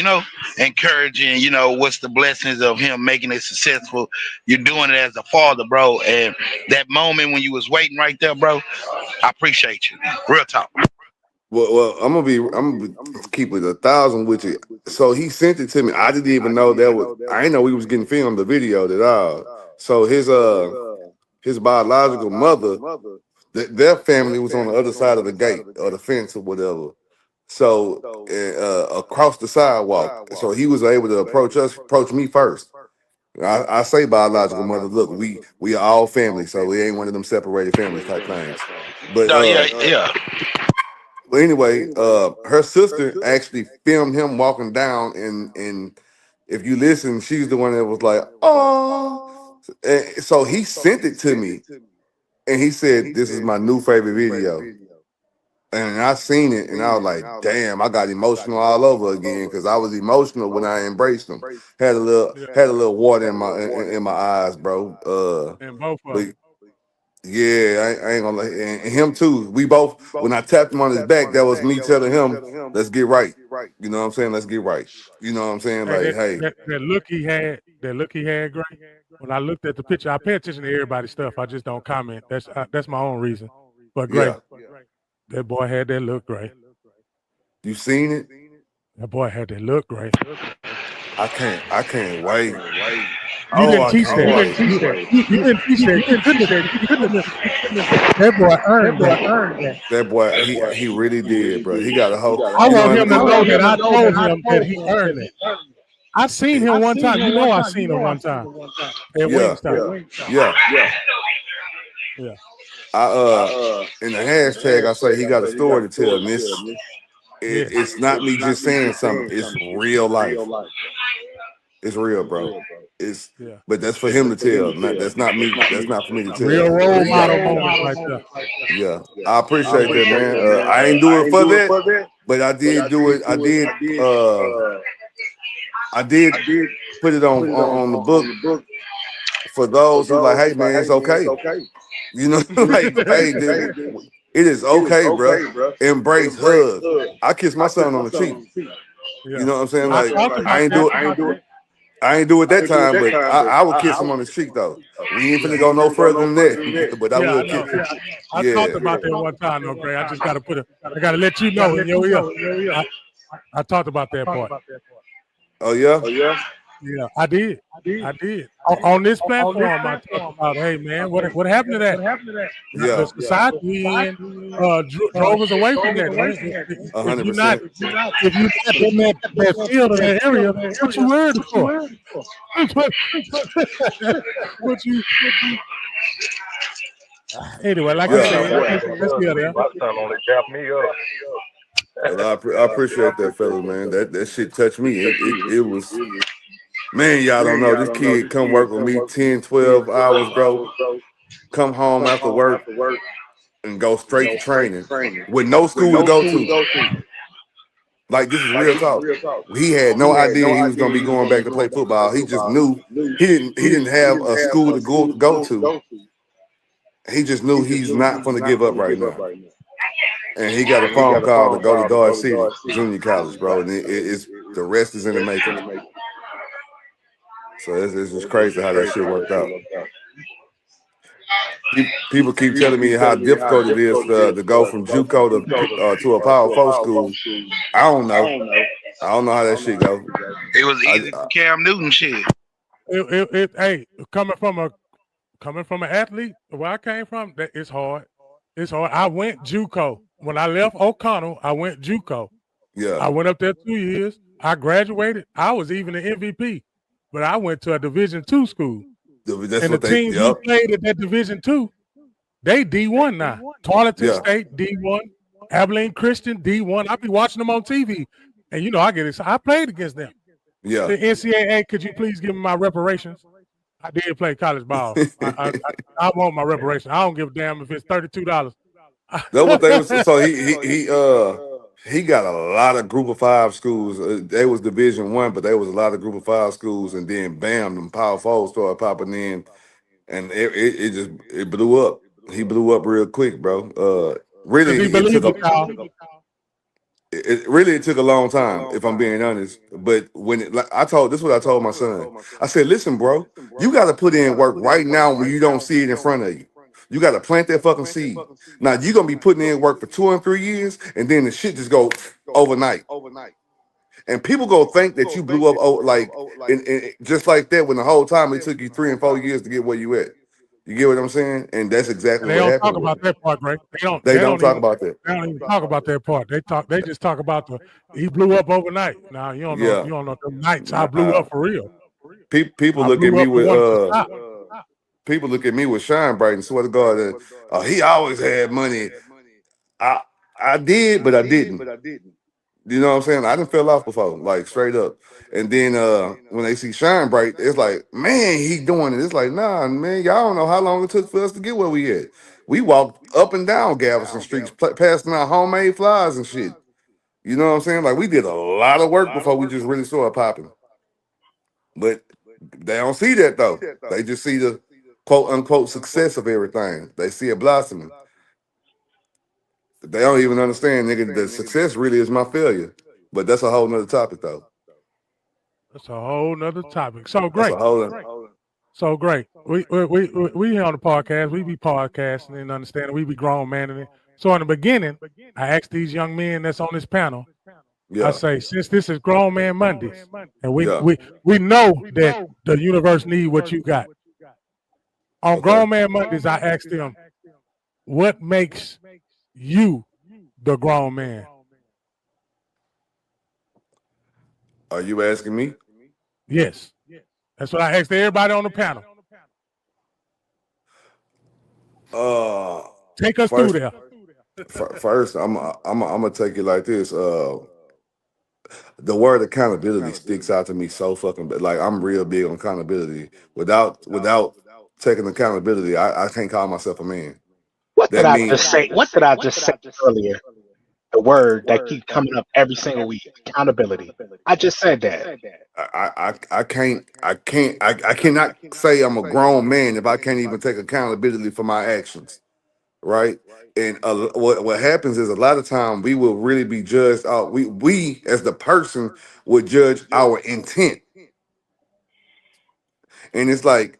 encouraging, what's the blessings of him making it successful. You're doing it as a father, bro. And that moment when you was waiting right there, bro, I appreciate you. Real talk. Well, I'm gonna keep it 1,000 with you. So he sent it to me. I didn't even know that was. I didn't know he was getting filmed the video at all. So his biological mother, their family was on the other side of the gate or the fence or whatever. So across the sidewalk. So he was able to approach me first. I say biological mother. Look, we are all family, so we ain't one of them separated families type things. But No, yeah. But anyway, her sister actually filmed him walking down, and if you listen, she's the one that was like, "Oh," so he sent it to me, and he said, "This is my new favorite video." And I seen it, and I was like, "Damn!" I got emotional all over again because I was emotional when I embraced him. Had a little water in my eyes, bro. And both of But them. yeah, I ain't gonna lie. And him too. We both, when I tapped him on his back, that was me telling him, let's get right. You know what I'm saying? Let's get right. You know what I'm saying? Hey, Like, hey, that look he had, great. When I looked at the picture, I pay attention to everybody's stuff. I just don't comment. That's my own reason. But great, yeah. that boy had that look great. You seen it? That boy had that look great. I can't wait. You didn't teach that. You didn't teach that. You couldn't have. That boy earned that. That boy, he really did, bro. He got a whole. I want him to know that I told him that he earned it. I seen him one time. You know I seen him one time at Wingstop. Yeah. Yeah. In the hashtag, I say he got a story to tell. And it's not me just saying something. It's real life. It's real, bro. But that's for him to tell. That's not me. That's not for me to tell. Real role model moments like that. Yeah, I appreciate that, man. I ain't do it for that, but I did do it. I did put it on the book for those who like, hey, man, it's okay. You know, like, hey, dude, it is okay, bro. Embrace, hug. I kiss my son on the cheek. You know what I'm saying? Like, I ain't do it that time, but I would kiss him on the cheek though. We ain't finna go no further than that. But I would kiss him. I talked about that one time, though, Gray. I just gotta I gotta let you know in your ear. I talked about that part. Oh yeah? Yeah, I did. On this platform, I talked about, hey man, what happened to that? Yeah. The society we in drove us away from that. Right? If you're not in that field or that area, what you worried for? What you? Anyway, like I said, let's get there. My son only got me up. Well, I appreciate that, fella, man. That shit touched me. It was, man, y'all don't know. This kid come work with me 10, 12 hours, bro. Come home after work and go straight to training with no school to go to. Like, this is real talk. He had no idea he was gonna be going back to play football. He just knew he didn't have a school to go to. He just knew he's not gonna give up right now. And he got a phone call to go to Dodge City Junior College, bro. And it's the rest is in the making. So it's just crazy how that shit worked out. People keep telling me how difficult it is to go from JUCO to a Power 4 school. I don't know. I don't know how that shit go. It was easy for Cam Newton shit. Hey, coming from an athlete, where I came from, it's hard. It's hard. I went JUCO. When I left O'Connell, I went JUCO. Yeah. I went up there 2 years. I graduated. I was even an MVP, but I went to a Division II school. That's and the teams who played at that Division II, they D1 now. Tarleton State D1, Abilene Christian D1. I be watching them on TV, and you know I get it. So I played against them. Yeah. The NCAA, could you please give me my reparations? I did play college ball. I want my reparations. I don't give a damn if it's $32. That's what they was. So he got a lot of Group of 5 schools. They was Division I, but there was a lot of Group of 5 schools, and then bam, them Power 4 started popping in, and it blew up. He blew up real quick, bro. Really, it took a long time, if I'm being honest. But this is what I told my son. I said, listen, bro, you got to put in work right now when you don't see it in front of you. You got to plant that fucking seed. Now you're gonna be putting in work for 2 and 3 years, and then the shit just go overnight. And people go think that you blew up and just like that when the whole time it took you 3 and 4 years to get where you at. You get what I'm saying? And that's exactly And they what don't happened. talk about that part, Greg. They don't talk about that. They don't even talk about that part. They just talk about he blew up overnight. Now you don't know. You don't know the nights I blew up for real. People look at me with people look at me with Shine Bright and swear to God that he always had money. I did, but I didn't. You know what I'm saying? I didn't fell off before, like straight up. And then when they see Shine Bright, it's like, man, he doing it. It's like, nah, man, y'all don't know how long it took for us to get where we at. We walked up and down Galveston streets, passing out homemade flyers and shit. You know what I'm saying? Like we did a lot of work before we just really started popping. But they don't see that though. They just see the quote unquote success of everything. They see it blossoming. They don't even understand, nigga, the success really is my failure. But that's a whole nother topic though. That's a whole nother topic. So That's great. a whole So great. We here on the podcast. We be podcasting and understanding. We be grown manning it. So in the beginning, I asked these young men that's on this panel. Yeah. I say, since this is Grown Man Mondays, and we Yeah. we know that the universe need what you got. On Grown Man Mondays, I asked them, what makes you the grown man? Are you asking me? Yes. That's what I asked everybody on the panel. Take us through there. First, I'm gonna take it like this. The word accountability sticks out to me so fucking bad. Like I'm real big on accountability. Without taking accountability, I can't call myself a man. What did I just say? What did I just say earlier? The word that keeps coming up every single week: accountability. I just said that. I cannot say I'm a grown man if I can't even take accountability for my actions, right? And what happens is a lot of time we will really be judged out. We as the person would judge our intent, and it's like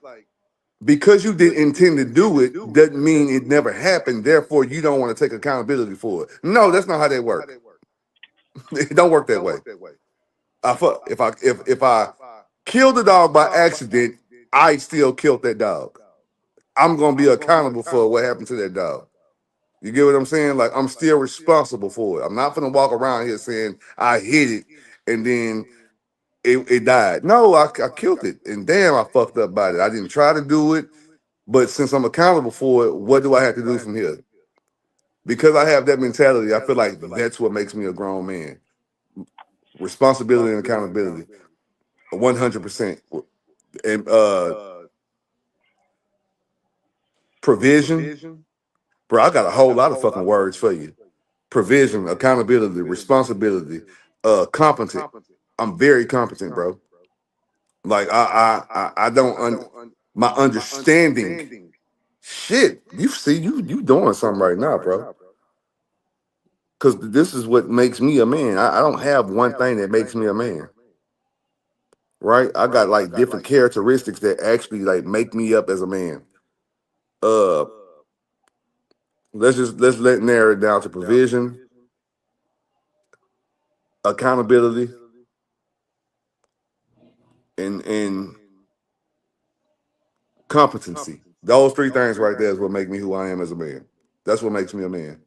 because you didn't intend to do it doesn't mean it never happened. Therefore, you don't want to take accountability for it. No, that's not how that works. It don't work that way. If I killed a dog by accident, I still killed that dog. I'm gonna be accountable for what happened to that dog. You get what I'm saying? Like I'm still responsible for it. I'm not gonna walk around here saying I hit it and then it died. No, I killed it, and damn, I fucked up about it. I didn't try to do it, but since I'm accountable for it, what do I have to do from here? Because I have that mentality, I feel like that's what makes me a grown man. Responsibility and accountability, 100%. And provision, bro. I got a whole lot of fucking words for you. Provision, accountability, responsibility, competent. I'm very competent, bro. Like I don't my understanding. Shit, you see, you doing something right now, bro. Because this is what makes me a man. I don't have one thing that makes me a man. Right? I got like different characteristics that actually like make me up as a man. Let's narrow it down to provision, accountability, and competency. Those three things right there is what make me who I am as a man. That's what makes me a man.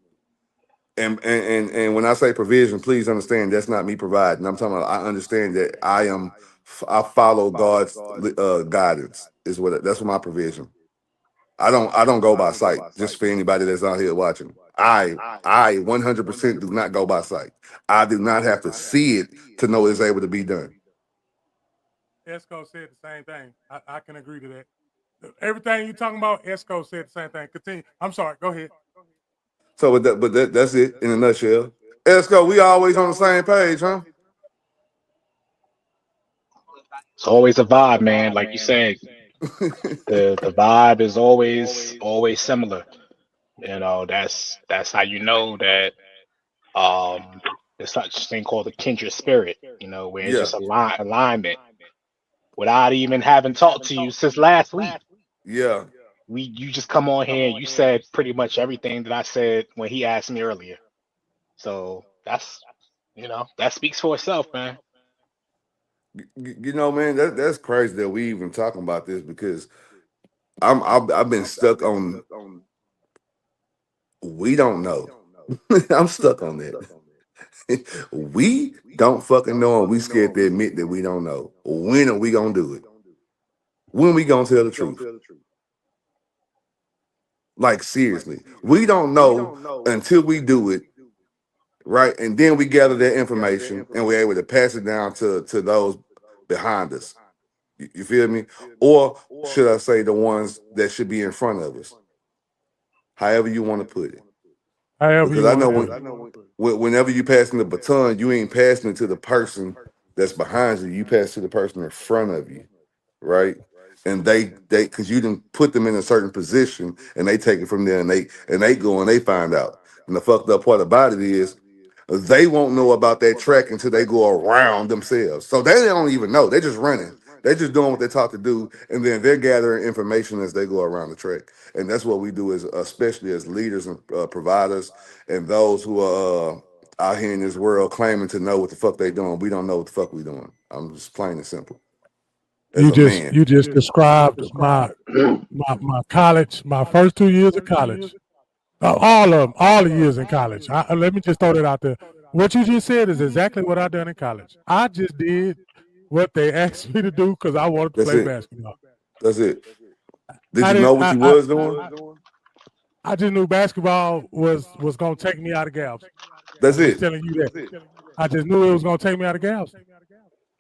And when I say provision, please understand that's not me providing. I'm talking about I understand that I follow God's guidance. That's what my provision. I don't go by sight. Just for anybody that's out here watching, I 100% do not go by sight. I do not have to see it to know it's able to be done. Esco said the same thing. I can agree to that. Everything you're talking about, Esco said the same thing. Continue. I'm sorry. Go ahead. So, that's it in a nutshell. Esco, we always on the same page, huh? It's always a vibe, man. Like you said, the vibe is always similar. You know, that's how you know that there's such thing called the kindred spirit. You know, where it's just alignment without even having talked to you since last week. Yeah. You just come on here and you said pretty much everything that I said when he asked me earlier. So that's that speaks for itself, man. You know, man, that's crazy that we even talking about this because I've been stuck on we don't know. I'm stuck on that. We don't fucking know, and we scared to admit that we don't know. When are we gonna do it? When we gonna tell the truth? Like seriously, we don't know until we do it, right? And then we gather that information and we're able to pass it down to those behind us. You feel me? Or should I say the ones that should be in front of us? However you want to put it. However Because you I know want to put it. whenever you passing the baton, you ain't passing it to the person that's behind you. You pass to the person in front of you, right? And they because you didn't put them in a certain position, and they take it from there, and they go and they find out. And the fucked up part about it is they won't know about that track until they go around themselves. So they don't even know. They're just running. They're just doing what they're taught to do, and then they're gathering information as they go around the track. And that's what we do, as especially as leaders and providers, and those who are out here in this world claiming to know what the fuck they doing. We don't know what the fuck we doing. I'm just plain and simple. You just described my college, my first 2 years of college. All the years in college. Let me just throw that out there. What you just said is exactly what I done in college. I just did what they asked me to do because I wanted to play basketball. That's it. Did you know what you was doing? I just knew basketball was gonna take me out of Gals. That's it. Telling you that. I just knew it was gonna take me out of Gals.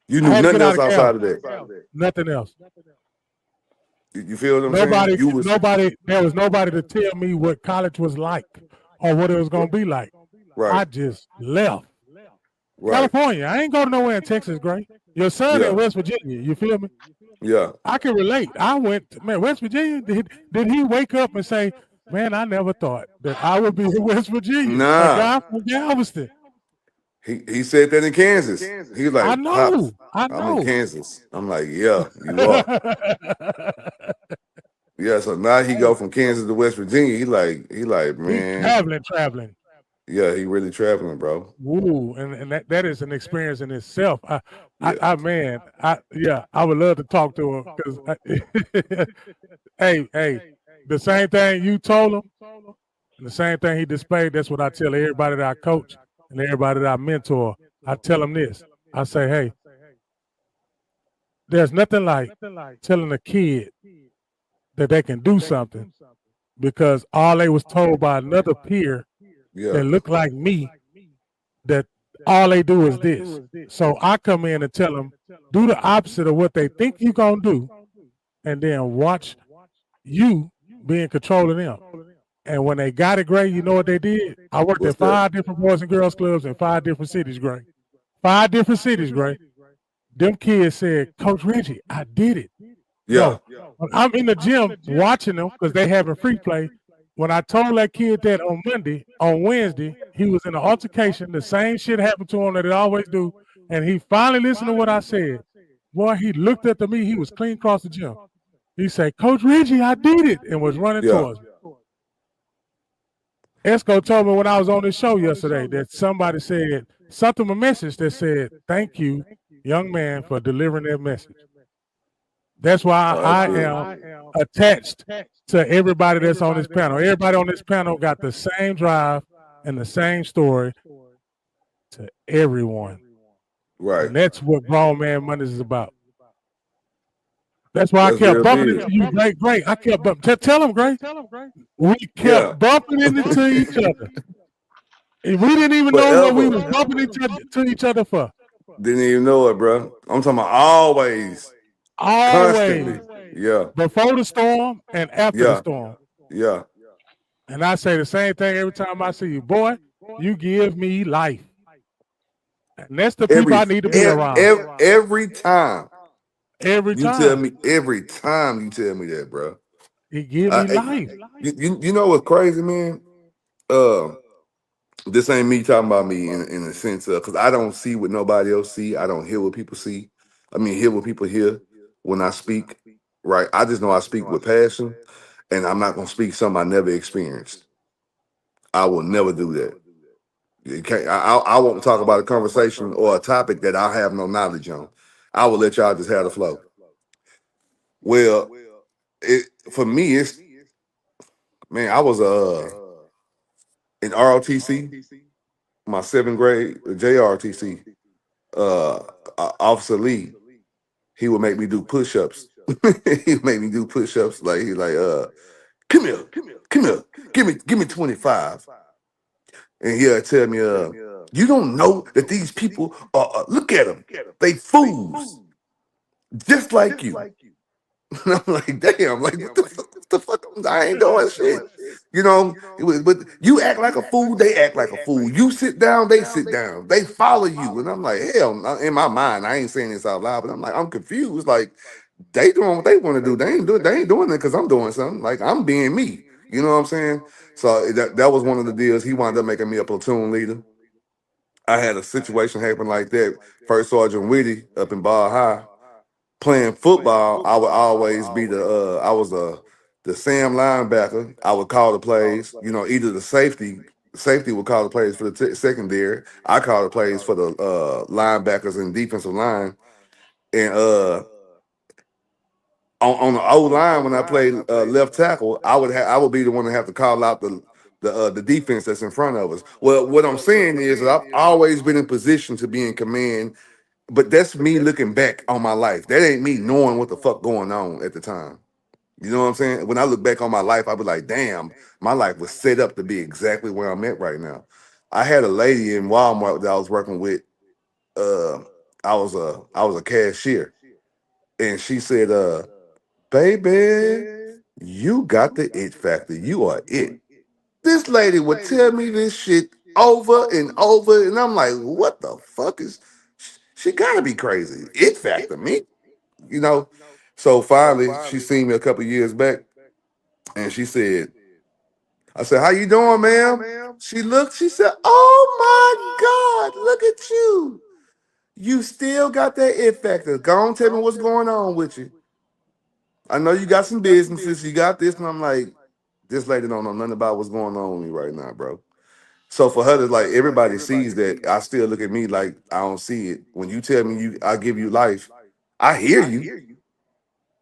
You knew nothing else outside of that. Nothing else. You feel what I'm saying? There was nobody to tell me what college was like or what it was gonna be like. Right. I just left. Right. California. I ain't going nowhere in Texas, Gray. Your son in West Virginia. You feel me? Yeah. I can relate. I went, man, West Virginia. Did he wake up and say, man, I never thought that I would be in West Virginia? Nah. A guy from Galveston. He said that in Kansas. He was like, I know. I'm in Kansas. I'm like, yeah, you are. Yeah, so now he go from Kansas to West Virginia. He like, man. He's traveling. Yeah, he really traveling, bro. Ooh, and that is an experience in itself. I would love to talk to him because, hey, the same thing you told him, and the same thing he displayed. That's what I tell everybody that I coach and everybody that I mentor. I tell them this. I say, hey, there's nothing like telling a kid that they can do something because all they was told by another peer that look like me, that all they do is this. So I come in and tell them, do the opposite of what they think you're going to do, and then watch you be in control of them. And when they got it, Gray, you know what they did? I worked at 5 different Boys and Girls Clubs in 5 different cities, Gray. 5 different cities, Gray. Them kids said, Coach Reggie, I did it. Yeah. When I'm in the gym watching them because they having free play. When I told that kid that on Wednesday, he was in an altercation. The same shit happened to him that it always do. And he finally listened to what I said. Boy, he looked at me. He was clean across the gym. He said, Coach Reggie, I did it, and was running towards me. Esco told me when I was on this show yesterday that somebody said, sent him a message that said, thank you, young man, for delivering that message. That's why I am attached to everybody that's on this panel. Everybody on this panel got the same drive and the same story to everyone. Right. And that's what Grown Man Mondays is about. That's why I kept bumping into you, Great. I kept bumping. Tell them, Great. We kept bumping into each other. And we didn't even know what we was bumping into each other for. Didn't even know it, bro. I'm talking about always. Always. Constantly. Yeah. Before the storm and after the storm. Yeah. And I say the same thing every time I see you. Boy, you give me life. And that's the people I need to be around. Every time. Every time. You tell me every time you tell me that, bro. He give me life. You know what's crazy, man? This ain't me talking about me in a sense of, because I don't see what nobody else see. I don't hear what people see. I mean, hear what people hear when I speak, right? I just know I speak with passion. and I'm not gonna speak something I never experienced. I will never do that. You can't, I won't talk about a conversation or a topic that I have no knowledge on. I will let y'all just have the flow. Well, for me, it's man, I was in ROTC, my 7th grade, JROTC, Officer Lee, he would make me do push-ups. He would make me do push-ups. Like he like, come here, give me 25. And he'll tell me, you don't know that these people are, look at them, they fools, just like you. And I'm like, damn, like what the fuck? I ain't doing shit. You know, but you act like a fool, they act like a fool. You sit down, they sit down. They follow you. And I'm like, hell, in my mind, I ain't saying this out loud, but I'm like, I'm confused. Like, they doing what they want to do. They ain't doing it because I'm doing something. Like, I'm being me. You know what I'm saying? So that was one of the deals. He wound up making me a platoon leader. I had a situation happen like that. First Sergeant Whitty up in Ball High. Playing football, I would always be I was the Sam linebacker. I would call the plays. You know, either the safety would call the plays for the secondary. I call the plays for the linebackers and defensive line. And on the O line, when I played left tackle, I would be the one to have to call out the defense that's in front of us. Well, what I'm saying is that I've always been in position to be in command. But that's me looking back on my life. That ain't me knowing what the fuck going on at the time. You know what I'm saying? When I look back on my life, I'll be like, damn, my life was set up to be exactly where I'm at right now. I had a lady in Walmart that I was working with. I was a cashier. And she said, baby, you got the it factor. You are it. This lady would tell me this shit over and over. And I'm like, what the fuck is... She gotta be crazy. It factor me, you know. So finally, she seen me a couple years back, and she said, "I said, how you doing, ma'am?" She looked. She said, "Oh my God, look at you! You still got that it factor. Go on, tell me what's going on with you. I know you got some businesses. You got this." And I'm like, "This lady don't know nothing about what's going on with me right now, bro." So for her to like, everybody sees that. I still look at me like I don't see it. When you tell me I give you life, I hear you,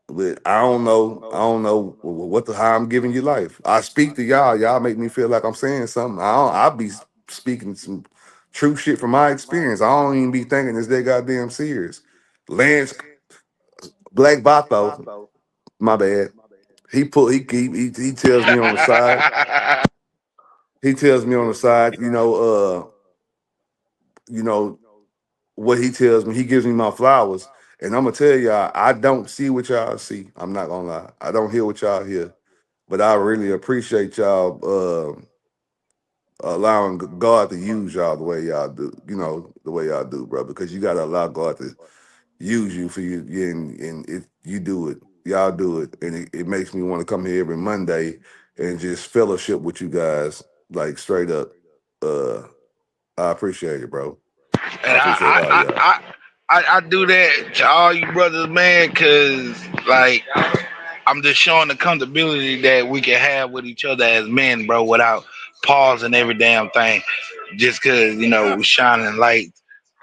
but I don't know how I'm giving you life. I speak to y'all. Y'all make me feel like I'm saying something. I'll be speaking some true shit from my experience. I don't even be thinking it's that goddamn serious. Lance Black Bato, my bad. He tells me on the side. He tells me on the side, you know what he tells me. He gives me my flowers, and I'm gonna tell y'all, I don't see what y'all see. I'm not gonna lie, I don't hear what y'all hear, but I really appreciate y'all allowing God to use y'all the way y'all do. You know, the way y'all do, bro. Because you gotta allow God to use you for you, and you do it. Y'all do it, and it makes me want to come here every Monday and just fellowship with you guys, like straight up. I appreciate it, bro. And I appreciate all y'all. I do that to all you brothers, man, because like I'm just showing the comfortability that we can have with each other as men, bro, without pausing every damn thing, just because we're shining light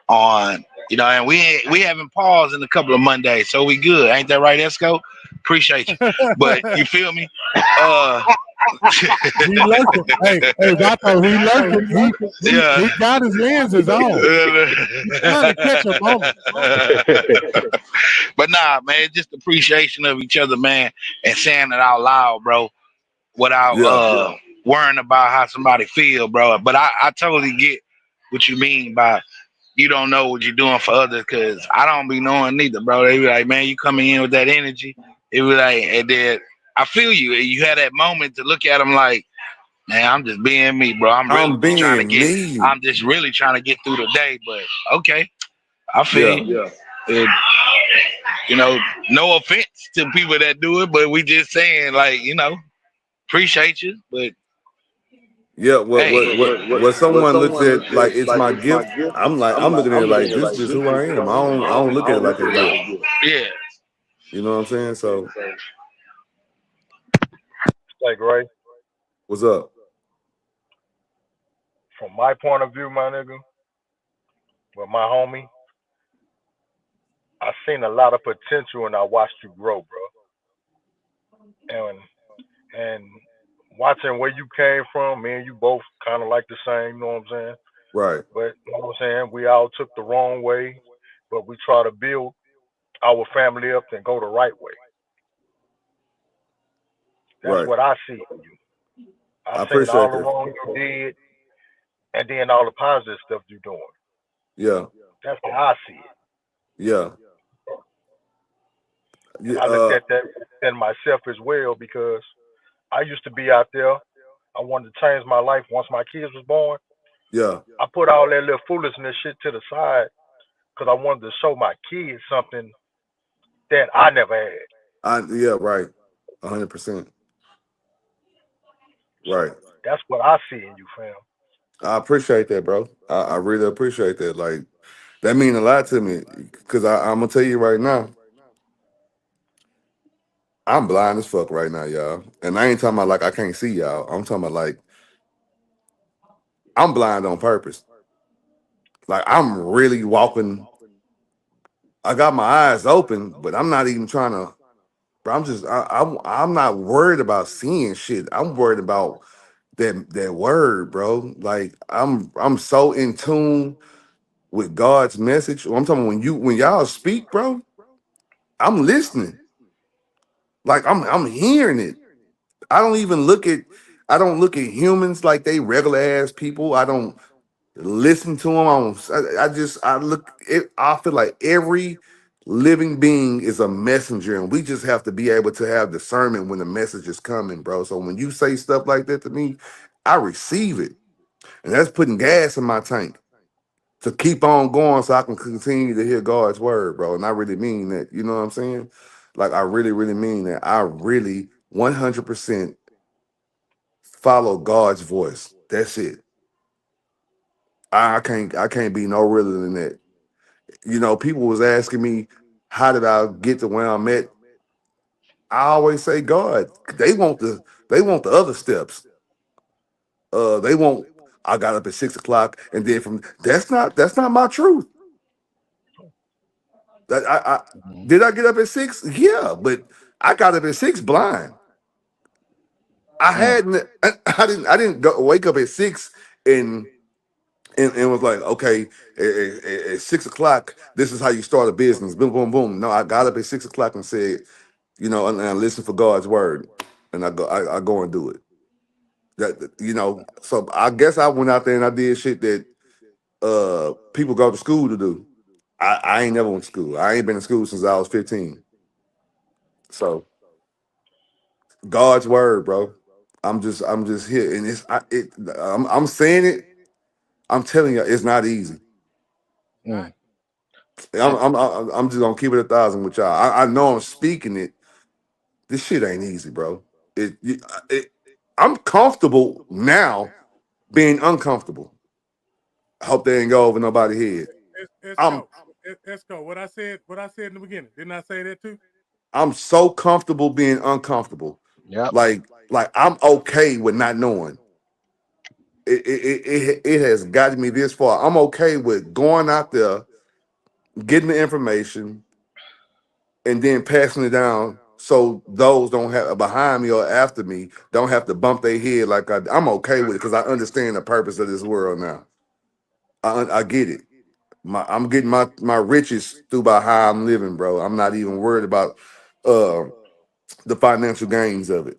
on, and we haven't paused in a couple of Mondays, so we good, ain't that right, Esco? Appreciate you, but you feel me? He lurking. Hey, Vato, he lurking. He got his lenses on. He's trying to catch a moment. But nah, man, just appreciation of each other, man, and saying it out loud, bro, without worrying about how somebody feel, bro. But I totally get what you mean by you don't know what you're doing for others, because I don't be knowing neither, bro. They be like, man, you coming in with that energy. It be like, and then I feel you. You had that moment to look at them like, man, I'm just being me, bro. I'm just really trying to get through the day. But okay, I feel you. No offense to people that do it, but we just saying, like, appreciate you, but what someone looks at like it's my gift. I'm looking at it like this is who I am. I don't look at it like a gift. Yeah. You know what I'm saying? So say, Gray. What's up? From my point of view, my nigga, with my homie, I seen a lot of potential and I watched you grow, bro. And watching where you came from, me and you both kind of like the same, you know what I'm saying? Right. But you know what I'm saying? We all took the wrong way, but we try to build our family up and go the right way. That's Right. what I see in you. I I seen all appreciate the that. wrong you did and then all the positive stuff you doing. Yeah. That's how I see it. Yeah. And I looked at that in myself as well because I used to be out there. I wanted to change my life once my kids was born. Yeah. I put all that little foolishness shit to the side because I wanted to show my kids something that I never had. Yeah, right. 100%. Right. That's what I see in you, fam. I appreciate that, bro. I really appreciate that. Like, that mean a lot to me. Cause I'm gonna tell you right now, I'm blind as fuck right now, y'all. And I ain't talking about like I can't see y'all. I'm talking about like I'm blind on purpose. Like I'm really walking. I got my eyes open, but I'm not even trying to. Bro, I'm not worried about seeing shit. I'm worried about that word, bro. Like I'm so in tune with God's message. I'm talking when y'all speak, bro. I'm listening. Like I'm hearing it. I don't look at humans like they regular ass people. I don't listen to them. I feel like every living being is a messenger, and we just have to be able to have discernment when the message is coming, bro. So when you say stuff like that to me, I receive it, and that's putting gas in my tank to keep on going, so I can continue to hear God's word, bro. And I really mean that. You know what I'm saying? Like I really, really mean that. I really 100% follow God's voice. That's it. I can't be no realer than that. You know, people was asking me, how did I get to where I'm at? I always say God. They want the other steps. They want I got up at 6 o'clock and then from that's not my truth. That I did I get up at 6? Yeah, but I got up at 6 blind. I didn't wake up at 6 and was like, okay, at 6 o'clock, this is how you start a business. Boom, boom, boom. No, I got up at 6 o'clock and said, and I listen for God's word, and I go and do it. So I guess I went out there and I did shit that people go to school to do. I ain't never went to school. I ain't been to school since I was 15. So God's word, bro. I'm just here, and I'm saying it. I'm telling you, it's not easy. Mm. I'm just gonna keep it 1,000 with y'all. I know I'm speaking it. This shit ain't easy, bro. I'm comfortable now being uncomfortable. I hope they ain't go over nobody's head. Let's go. What I said in the beginning. Didn't I say that too? I'm so comfortable being uncomfortable. Yep. Like I'm okay with not knowing. It has gotten me this far. I'm okay with going out there, getting the information, and then passing it down so those don't have behind me or after me don't have to bump their head like I'm okay with it because I understand the purpose of this world now. I get it. I'm getting my riches through by how I'm living, bro. I'm not even worried about the financial gains of it.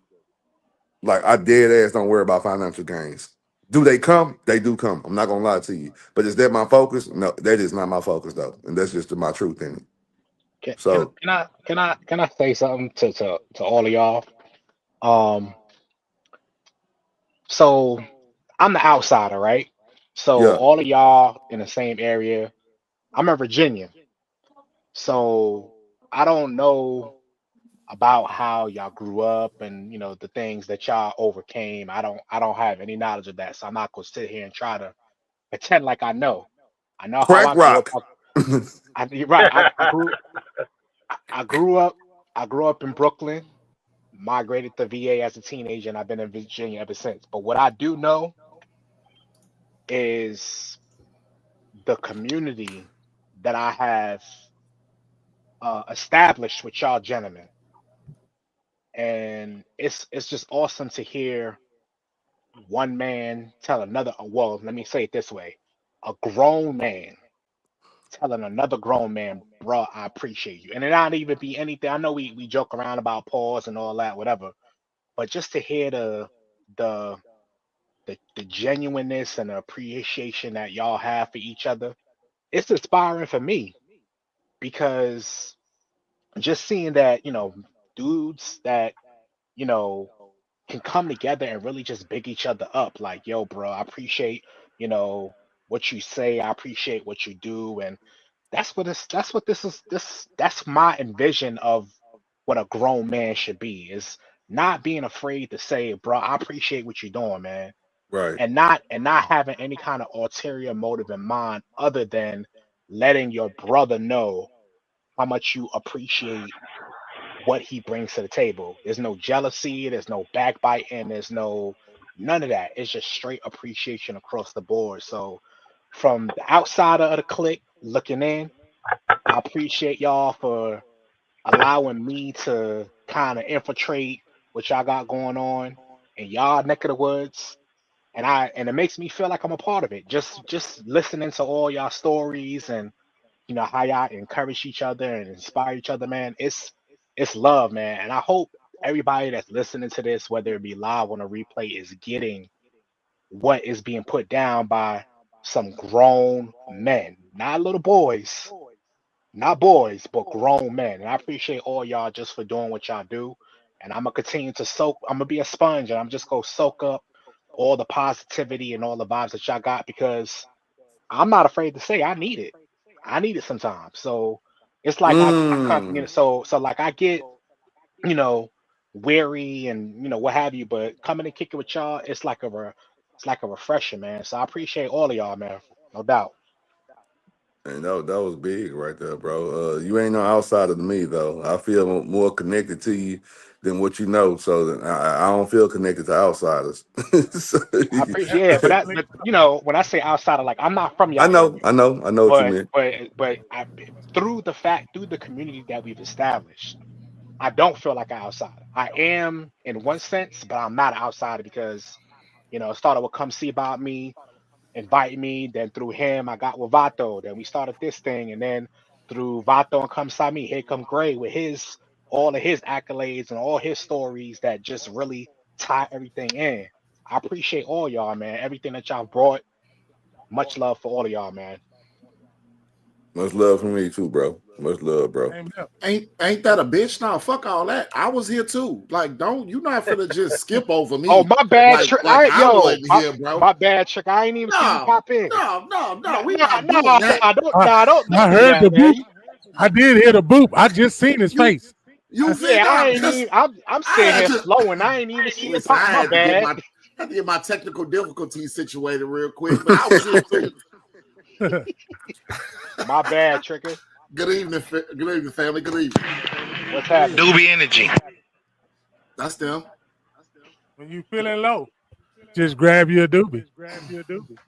Like I dead ass don't worry about financial gains. Do they come? They do come. I'm not gonna lie to you. But is that my focus? No, that is not my focus though. And that's just my truth in it. Can I say something to all of y'all? So I'm the outsider, right? So Yeah. all of y'all in the same area. I'm in Virginia, so I don't know about how y'all grew up and the things that y'all overcame. I don't have any knowledge of that, so I'm not gonna sit here and try to pretend like I know. I know how Crack I grew up. rock. You're right. I grew up in Brooklyn. migrated to VA as a teenager, and I've been in Virginia ever since. But what I do know is the community that I have established with y'all gentlemen, and it's just awesome to hear one man tell another. Well, let me say it this way: a grown man telling another grown man, bro, I appreciate you. And it not even be anything. I know we joke around about pause and all that, whatever. But just to hear the genuineness and the appreciation that y'all have for each other, it's inspiring for me because just seeing that, dudes that, can come together and really just big each other up. Like, yo, bro, I appreciate, what you say. I appreciate what you do. And that's my envision of what a grown man should be, is not being afraid to say, bro, I appreciate what you're doing, man. Right. And not having any kind of ulterior motive in mind other than letting your brother know how much you appreciate what he brings to the table. There's no jealousy, there's no backbiting, there's none of that. It's just straight appreciation across the board. So from the outsider of the clique looking in, I appreciate y'all for allowing me to kind of infiltrate what y'all got going on in y'all neck of the woods. And it makes me feel like I'm a part of it. Just listening to all y'all stories and how y'all encourage each other and inspire each other, man. It's love, man. And I hope everybody that's listening to this, whether it be live on a replay, is getting what is being put down by some grown men, not little boys, not boys, but grown men. And I appreciate all y'all just for doing what y'all do. And I'm gonna continue to I'm gonna be a sponge, and I'm just gonna soak up all the positivity and all the vibes that y'all got, because I'm not afraid to say I need it. I need it sometimes. So it's like I come, so like I get, weary and what have you, but coming and kicking with y'all, it's like a refresher, man. So I appreciate all of y'all, man. No doubt. And that was big right there, bro. You ain't no outsider to me though. I feel more connected to you than what you know. So I don't feel connected to outsiders. I appreciate it, but when I say outsider, like I'm not from y'all. I know what you mean. But through the community that we've established, I don't feel like an outsider. I am in one sense, but I'm not an outsider because, it started with Come See About Me, invite me. Then through him, I got with Vato. Then we started this thing, and then through Vato and Come See Me, here come Gray with all of his accolades and all his stories that just really tie everything in. I appreciate all y'all, man. Everything that y'all brought. Much love for all of y'all, man. Much love from me too, bro. Much love, bro. Ain't that a bitch? No, fuck all that. I was here too. Like, you not finna just skip over me. Oh, my bad, Trick. I wasn't here, bro. My bad, Trick. I ain't even see you pop in. No. We not doing that. Don't I heard the boop. I did hear the boop. I just seen his face. I'm sitting here flowing. I ain't even see it pop. My bad. I had to get my technical difficulties situated real quick, but I was here too. My bad, Tricker. Good evening, family. Good evening. What's happening? Doobie Energy. That's them. When you feeling low, just grab your doobie.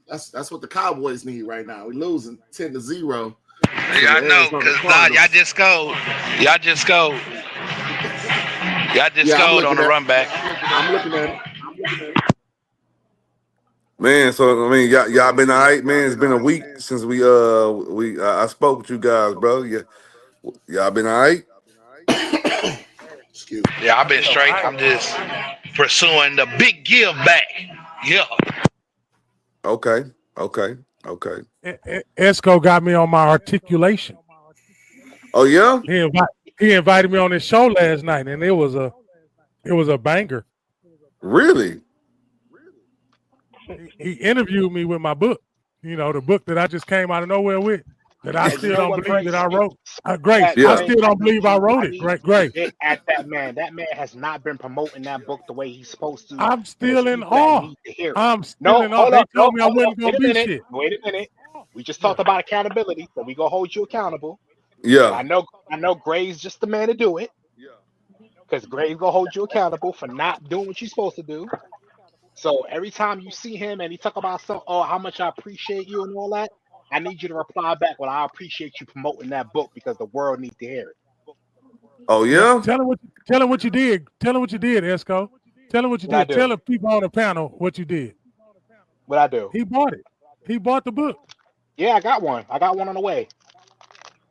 That's what the Cowboys need right now. We're losing 10-0. Yeah, I know, because y'all just scored. Y'all just scored on the run back. I'm looking at it. Man, so I mean, y'all been all right, man. It's been a week since I spoke with you guys, bro. Y'all been all right? Excuse me. Yeah, I've been straight. I'm just pursuing the big give back. Yeah. Okay. Esco got me on my articulation. Oh yeah? He invited me on his show last night, and it was a banger. Really? He interviewed me with my book, the book that I just came out of nowhere with, that I still don't believe that I wrote. Grace, I still don't believe I wrote it. Grace. At that man has not been promoting that book the way he's supposed to. I'm still in awe. I'm still in awe. They told me I wasn't going to be shit. Wait a minute. We just talked about accountability, so we gonna hold you accountable. Yeah. I know Gray's just the man to do it. because Gray's gonna hold you accountable for not doing what you're supposed to do. So every time you see him and he talk about something, oh, how much I appreciate you and all that, I need you to reply back, well, I appreciate you promoting that book because the world needs to hear it. Oh yeah. Tell him what you did. Tell him what you did, Esco. Tell him what you What I did. do? Tell the people on the panel what you did. What I do? He bought it. He bought the book. Yeah, I got one. I got one on the way.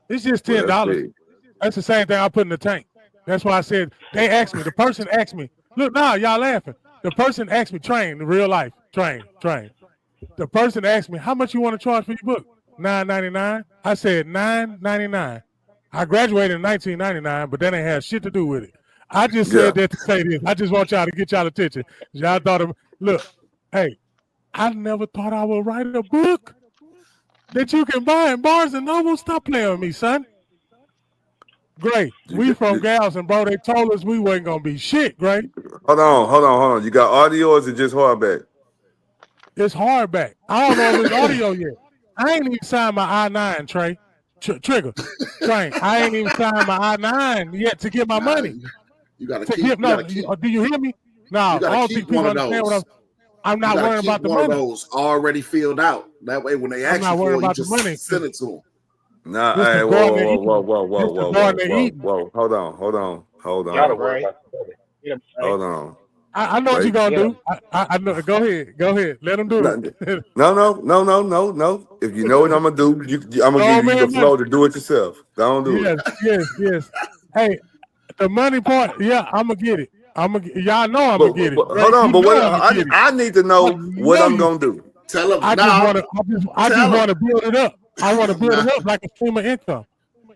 It's just Well, that's $10. big. That's the same thing I put in the tank. That's why I said they asked me. The person asked me. Look, now y'all laughing. The person asked me, train in real life. Train. The person asked me, how much you want to charge for your book? $9.99. I said $9.99. I graduated in 1999, but that ain't had shit to do with it. I just said that to say this. I just want y'all to get y'all attention. Y'all thought of, look, hey, I never thought I would write a book that you can buy in Barnes and Noble. Stop playing with me, son. Great. We from Galveston, bro. They told us we wasn't gonna be shit, Great. Hold on. You got audio or is it just hardback? It's hardback. I don't know if it's audio yet. I ain't even signed my I-9, Trey. Trigger. Train. I ain't even signed my I-9 yet to get my money. You gotta To keep. get, no, do you hear me? No, I don't think people understand what I'm not worrying about the one money. of those already filled out. That way, when they ask you for it, you just send it to them. Nah, This hey, the whoa. Hold on. Gotta worry. Hold on. I know what you're gonna do. I know. Go ahead. Let them do it. No. If you know what I'm gonna do, I'm gonna give you the flow to do it yourself. Don't do it. Yes. Hey, the money part, yeah, I'm gonna get it. Y'all know I'm gonna get it. Hold on, but I need to know what I'm gonna do. Tell them. I just want to build it up. I want to build it up like a stream of income.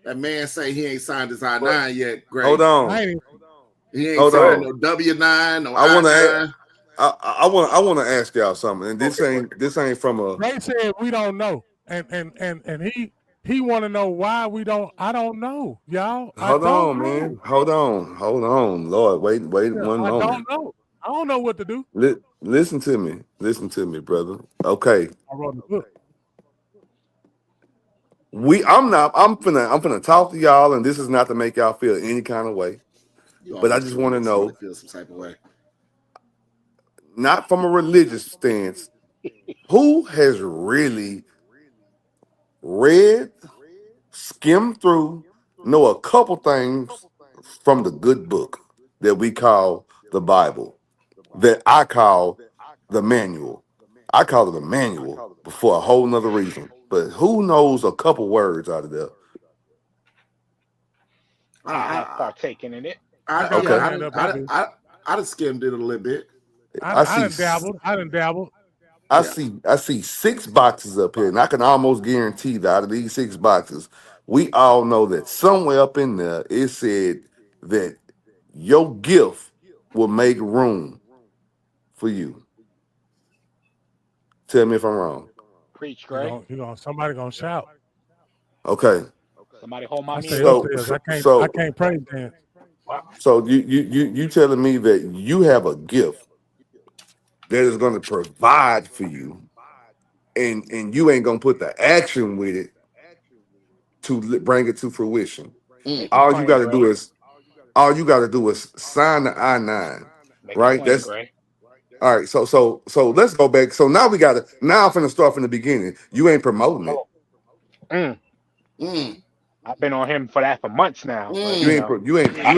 That man say he ain't signed his I-9 yet. Great. Hold on. He ain't signed no W-9, no I-9. I want to ask y'all something, and this ain't from a. They said we don't know, and he want to know why we don't. I don't know, y'all. Hold on, man. Hold on. Lord, wait one moment. I don't know what to do. Listen to me, brother. Okay. I wrote the book. I'm finna talk to y'all, and this is not to make y'all feel any kind of way, but I just want to know, feel some type of way. Not from a religious stance, who has really read, skimmed through, know a couple things from the good book that we call the Bible, that I call the manual. I call it a manual for a whole nother reason. But who knows a couple words out of there? I partaking in it. I just skimmed it a little bit. I done dabbled. I see 6 boxes up here, and I can almost guarantee that out of these 6 boxes, we all know that somewhere up in there it said that your gift will make room for you. Tell me if I'm wrong. Preach, Gray. Somebody gonna shout. Okay. Somebody hold my knee. I can't praise dance. So you telling me that you have a gift that is going to provide for you, and you ain't gonna put the action with it to bring it to fruition. All you got to do is sign the I-9, right? That's all right. So let's go back. So now I'm finna start from the beginning. You ain't promoting it. I've been on him for that for months now. You ain't promoting it. I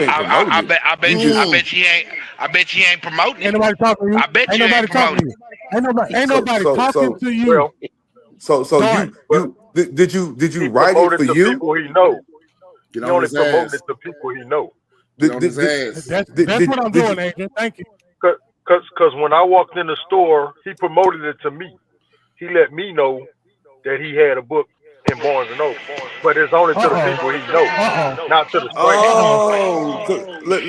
bet you ain't promoting it. Ain't nobody talking to you. I bet you ain't promoting it. Ain't nobody talking to you. Did you write it for you? People he know. Get He on only his ass. promoted it to people he know. Get on his ass. That's what I'm doing, Adrian. Thank you. Because when I walked in the store, he promoted it to me. He let me know that he had a book in Barnes and Noble, but it's only to the people he knows, not to the strangers.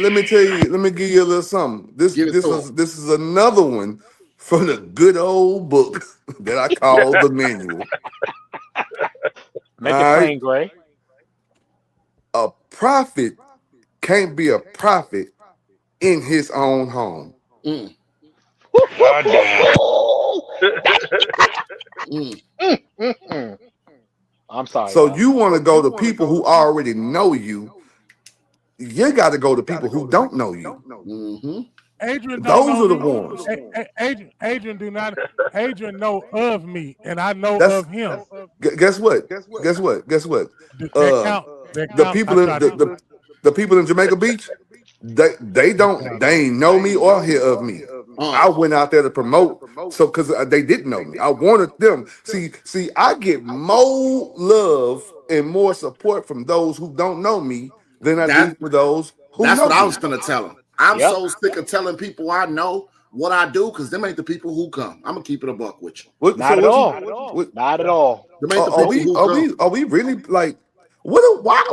Let me tell you. Let me give you a little something. This is another one from the good old book that I call the manual. Make it plain, Gray. A prophet can't be a prophet in his own home. I'm sorry. So you want to go to people who already know you. you got to go to people who don't know you. Mm-hmm. Adrian, Those don't are the know ones. me. Adrian do not. Adrian know of me, and I know That's- of him. Guess what? Guess what? That count. The people in the people in Jamaica Beach, they ain't know me or hear of me. I went out there to promote, so because they didn't know me, I wanted them. See, I get more love and more support from those who don't know me than I do for those who That's know what I me. was gonna tell them. I'm Yep. so sick of telling people I know what I do because them ain't the people who come. I'm gonna keep it a buck with you. Not at all. Not at all. Them ain't the people who come. Are we really like why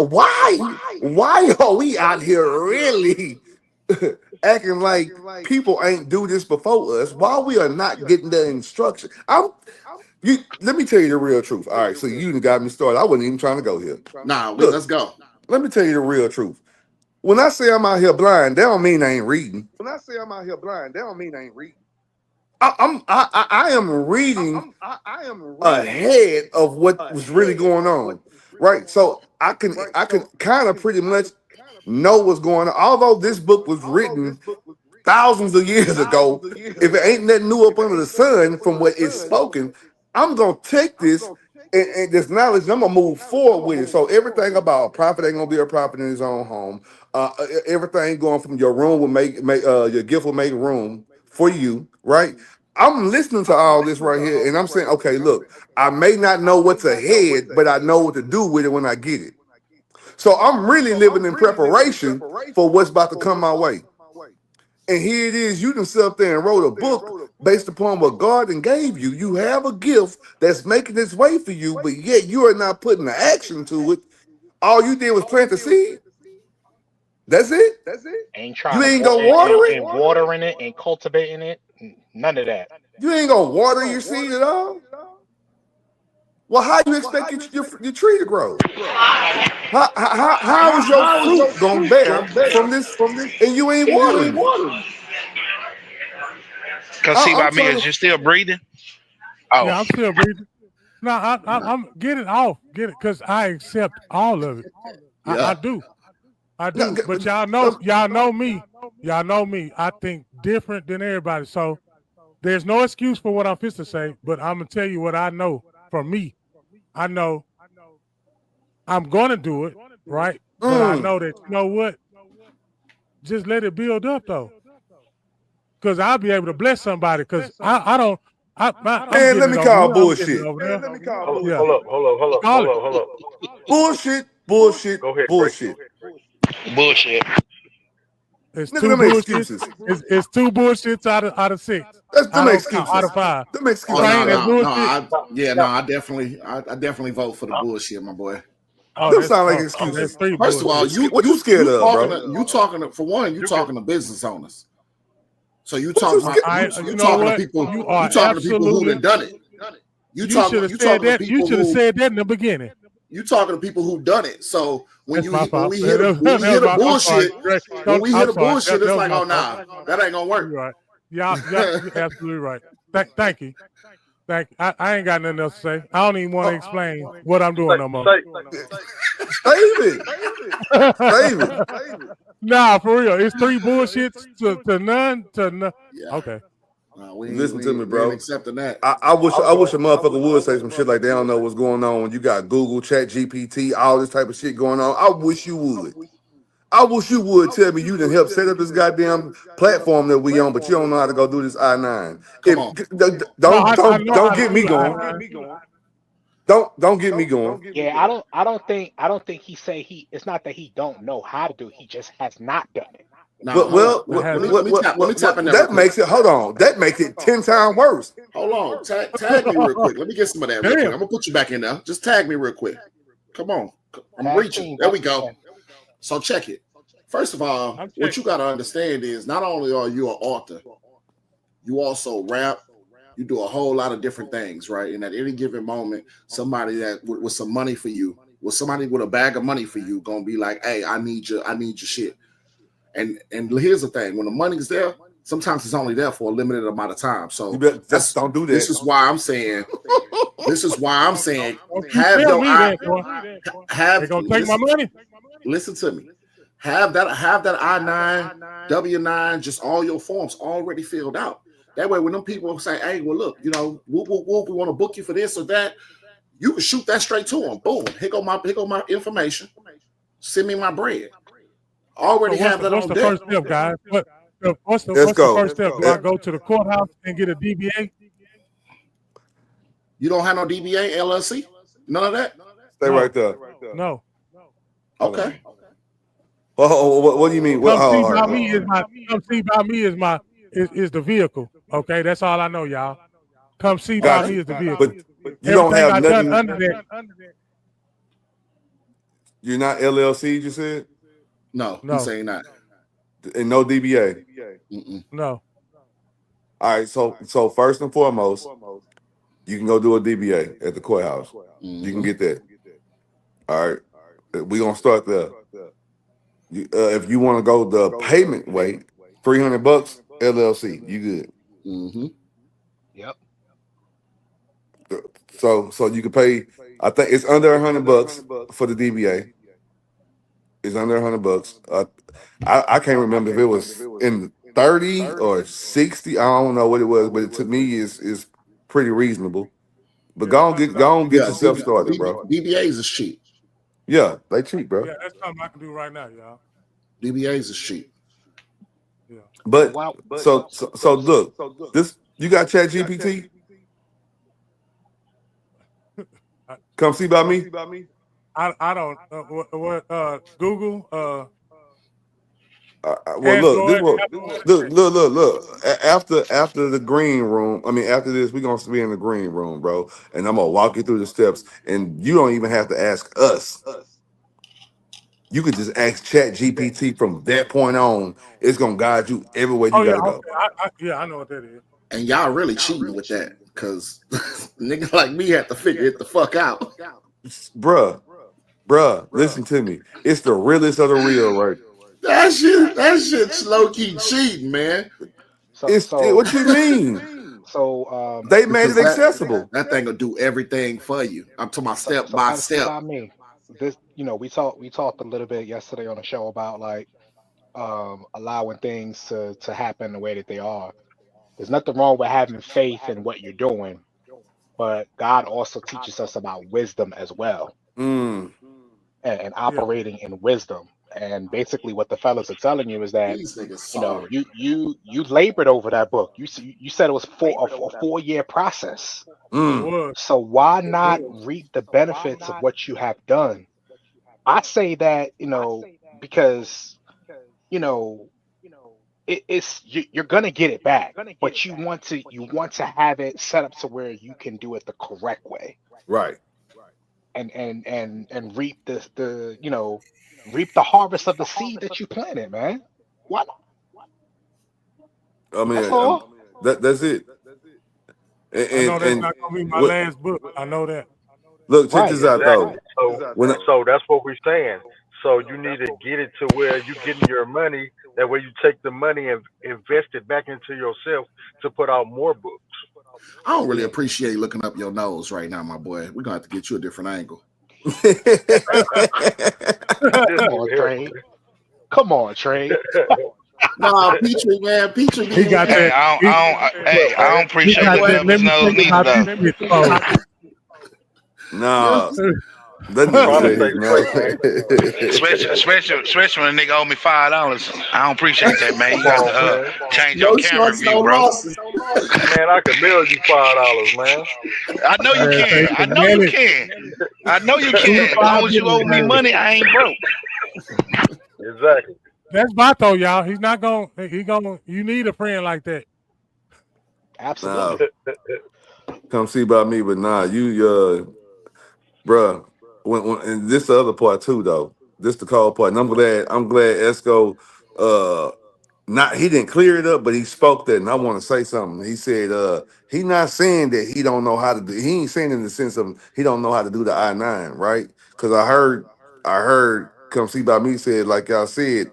are we out here really acting like people ain't do this before us while we are not getting the instruction? Let me tell you the real truth. All right, so you done got me started. I wasn't even trying to go here. Nah, Look, let's go. Let me tell you the real truth. When I say I'm out here blind, that don't mean I ain't reading. I am reading ahead of what was really going on, right? So I can kind of pretty much know what's going on. Although this book was written thousands of years ago, if it ain't nothing new up under the sun from what it's spoken, I'm gonna take this and this knowledge, and I'm gonna move forward with it. So everything about a prophet ain't gonna be a prophet in his own home. Everything going from your room will make your gift will make room for you, right? I'm listening to all this right here, and I'm saying, okay, look, I may not know what's ahead, but I know what to do with it when I get it. So I'm really living in preparation for what's about to come my way. And here it is, you done sit up there and wrote a book based upon what God and gave you. You have a gift that's making its way for you, but yet you are not putting the action to it. All you did was plant the seed. That's it. Ain't trying You to ain't gonna water it? and watering it and cultivating it. None of that. You ain't gonna water your seed at all? Well, how you expect your tree to grow? How is your fruit gonna bear from this and you ain't watering it? Cause see, by me, is you still breathing? Oh, Yeah, I'm still breathing. No, I'm get it off, because I accept all of it. I do. No, But y'all know me. Y'all know me. I think different than everybody. So there's no excuse for what I'm fixing to say, but I'm gonna tell you what I know from me. I know I'm gonna do it, right? But I know that, you know what? Just let it build up though. Because I'll be able to bless somebody. Because I don't. Man, let me call bullshit. Hold up. Bullshit. Go ahead. Bullshit. bullshit. It's Look two at them bullshits. excuses. It's two bullshits out of six. That's them Out excuses. of five. Them Oh, excuses. I definitely vote for the bullshit, my boy. Them sound like excuses. That's three First of all, bullshits. What you scared of, bro? You talking to business owners. So you What talking you about scared- you talking to people. You You are talking to people who absolutely- done done it. You should have said that. You should have said that in the beginning. You talking to people who done it. So when That's my fault. we hear the bullshit, when we hear the bullshit, it's like, oh nah, that ain't gonna work. You're right. Y'all, you're absolutely right. Thank you. I ain't got nothing else to say. I don't even want to explain what I'm doing no more. Save it. Nah, for real. It's three bullshits to none. Yeah. Okay. Listen to me, bro. We ain't accepting that. I wish a motherfucker would say some shit like they don't know what's going on when you got Google, Chat GPT, all this type of shit going on. I wish you would. I wish you would tell me you done help set up this goddamn platform that we on, but you don't know how to go do this I-9. Come on. Don't get me going. Don't get me going. Yeah, I don't think it's not that he don't know how to do it, he just has not done it. Let me tap in there. That makes it, hold on, that makes it 10 times worse. Hold on, tag me real quick. Let me get some of that real quick. I'm gonna put you back in there. Just tag me real quick. Come on, I'm reaching. There we go. So check it. First of all, what you gotta understand is not only are you an author, you also rap. You do a whole lot of different things, right? And at any given moment, somebody that with some money for you, with somebody with a bag of money for you, gonna be like, "Hey, I need your shit." And here's the thing: when the money's there, sometimes it's only there for a limited amount of time. So don't do that. This is why I'm saying. Have They're your gonna take my money. Listen to me. Have that I-9, W-9, just all your forms already filled out. That way, when them people say, "Hey, well, look, you know, we want to book you for this or that," you can shoot that straight to them. Boom, here go my information. Send me my bread. Already have that on deck. What's the first step, guys? What's the first step? Do I go to the courthouse and get a DBA? You don't have no DBA, LLC? None of that? Stay right there. No. Okay. What do you mean? Come see by me is the vehicle. Okay, that's all I know, y'all. Come see by me is the vehicle. But you don't have nothing under that. You're not LLC, you said? No, he's saying not. And no DBA? No. All right, so first and foremost, you can go do a DBA at the courthouse. You can get that. All right, we're going to start there. If you want to go the payment way, $300 LLC, you good. Yep. So you can pay. I think it's under $100 for the DBA. It's under $100. I can't remember if it was in 30 or 60. I don't know what it was, but to me is pretty reasonable. But go on get yourself started, bro. DBAs is cheap. Yeah, they cheap, bro. Yeah, that's something I can do right now, y'all. DBAs is cheap. Yeah. But so look, this you got ChatGPT? Come see by me. I don't Google well, look. After the green room, after this, we're gonna be in the green room, bro. And I'm gonna walk you through the steps, and you don't even have to ask us. You could just ask ChatGPT from that point on. It's gonna guide you everywhere you gotta go. I know what that is. And y'all really cheating with that, because nigga like me had to figure it the fuck out. Bruh, listen to me. It's the realest of the real, right? That shit's low key cheating, man. What you mean? So they made it accessible. That thing will do everything for you. I'm talking about step by step. I mean, this, we talked a little bit yesterday on the show about like allowing things to happen the way that they are. There's nothing wrong with having faith in what you're doing, but God also teaches us about wisdom as well, and operating in wisdom. And basically, what the fellas are telling you is that you labored over that book. You said it was a 4-year process. So why not reap the benefits of what you have done? I say that because you're gonna get it back, but you want to have it set up to where you can do it the correct way, right? And reap reap the harvest of the seed that you planted, man. What? That's all. That's it. I know that's not gonna be my last book. I know that. Look, check this out though. So that's what we're saying. So you need to get it to where you're getting your money. That way you take the money and invest it back into yourself to put out more books. I don't really appreciate looking up your nose right now, my boy. We're gonna have to get you a different angle. Come on, Trey. Nah, Petrie, man. Petrie, he got that. I don't appreciate that nose neither, though. Nah. Especially when a nigga owe me $5. I don't appreciate that, man. You got to change your camera view, bro. Man, I can mail you $5, man. I know you can. I know you can. As long as you owe me money, I ain't broke. Exactly. That's Vato, y'all. He's not going. You need a friend like that. Absolutely. Come see about me, but you, bruh. And this the other part too, though. This the cold part, and I'm glad Esco, he didn't clear it up, but he spoke that, and I want to say something. He said, he not saying that he don't know how to do. He ain't saying in the sense of he don't know how to do the I-9, right? Because I heard, come see by me said, like y'all said,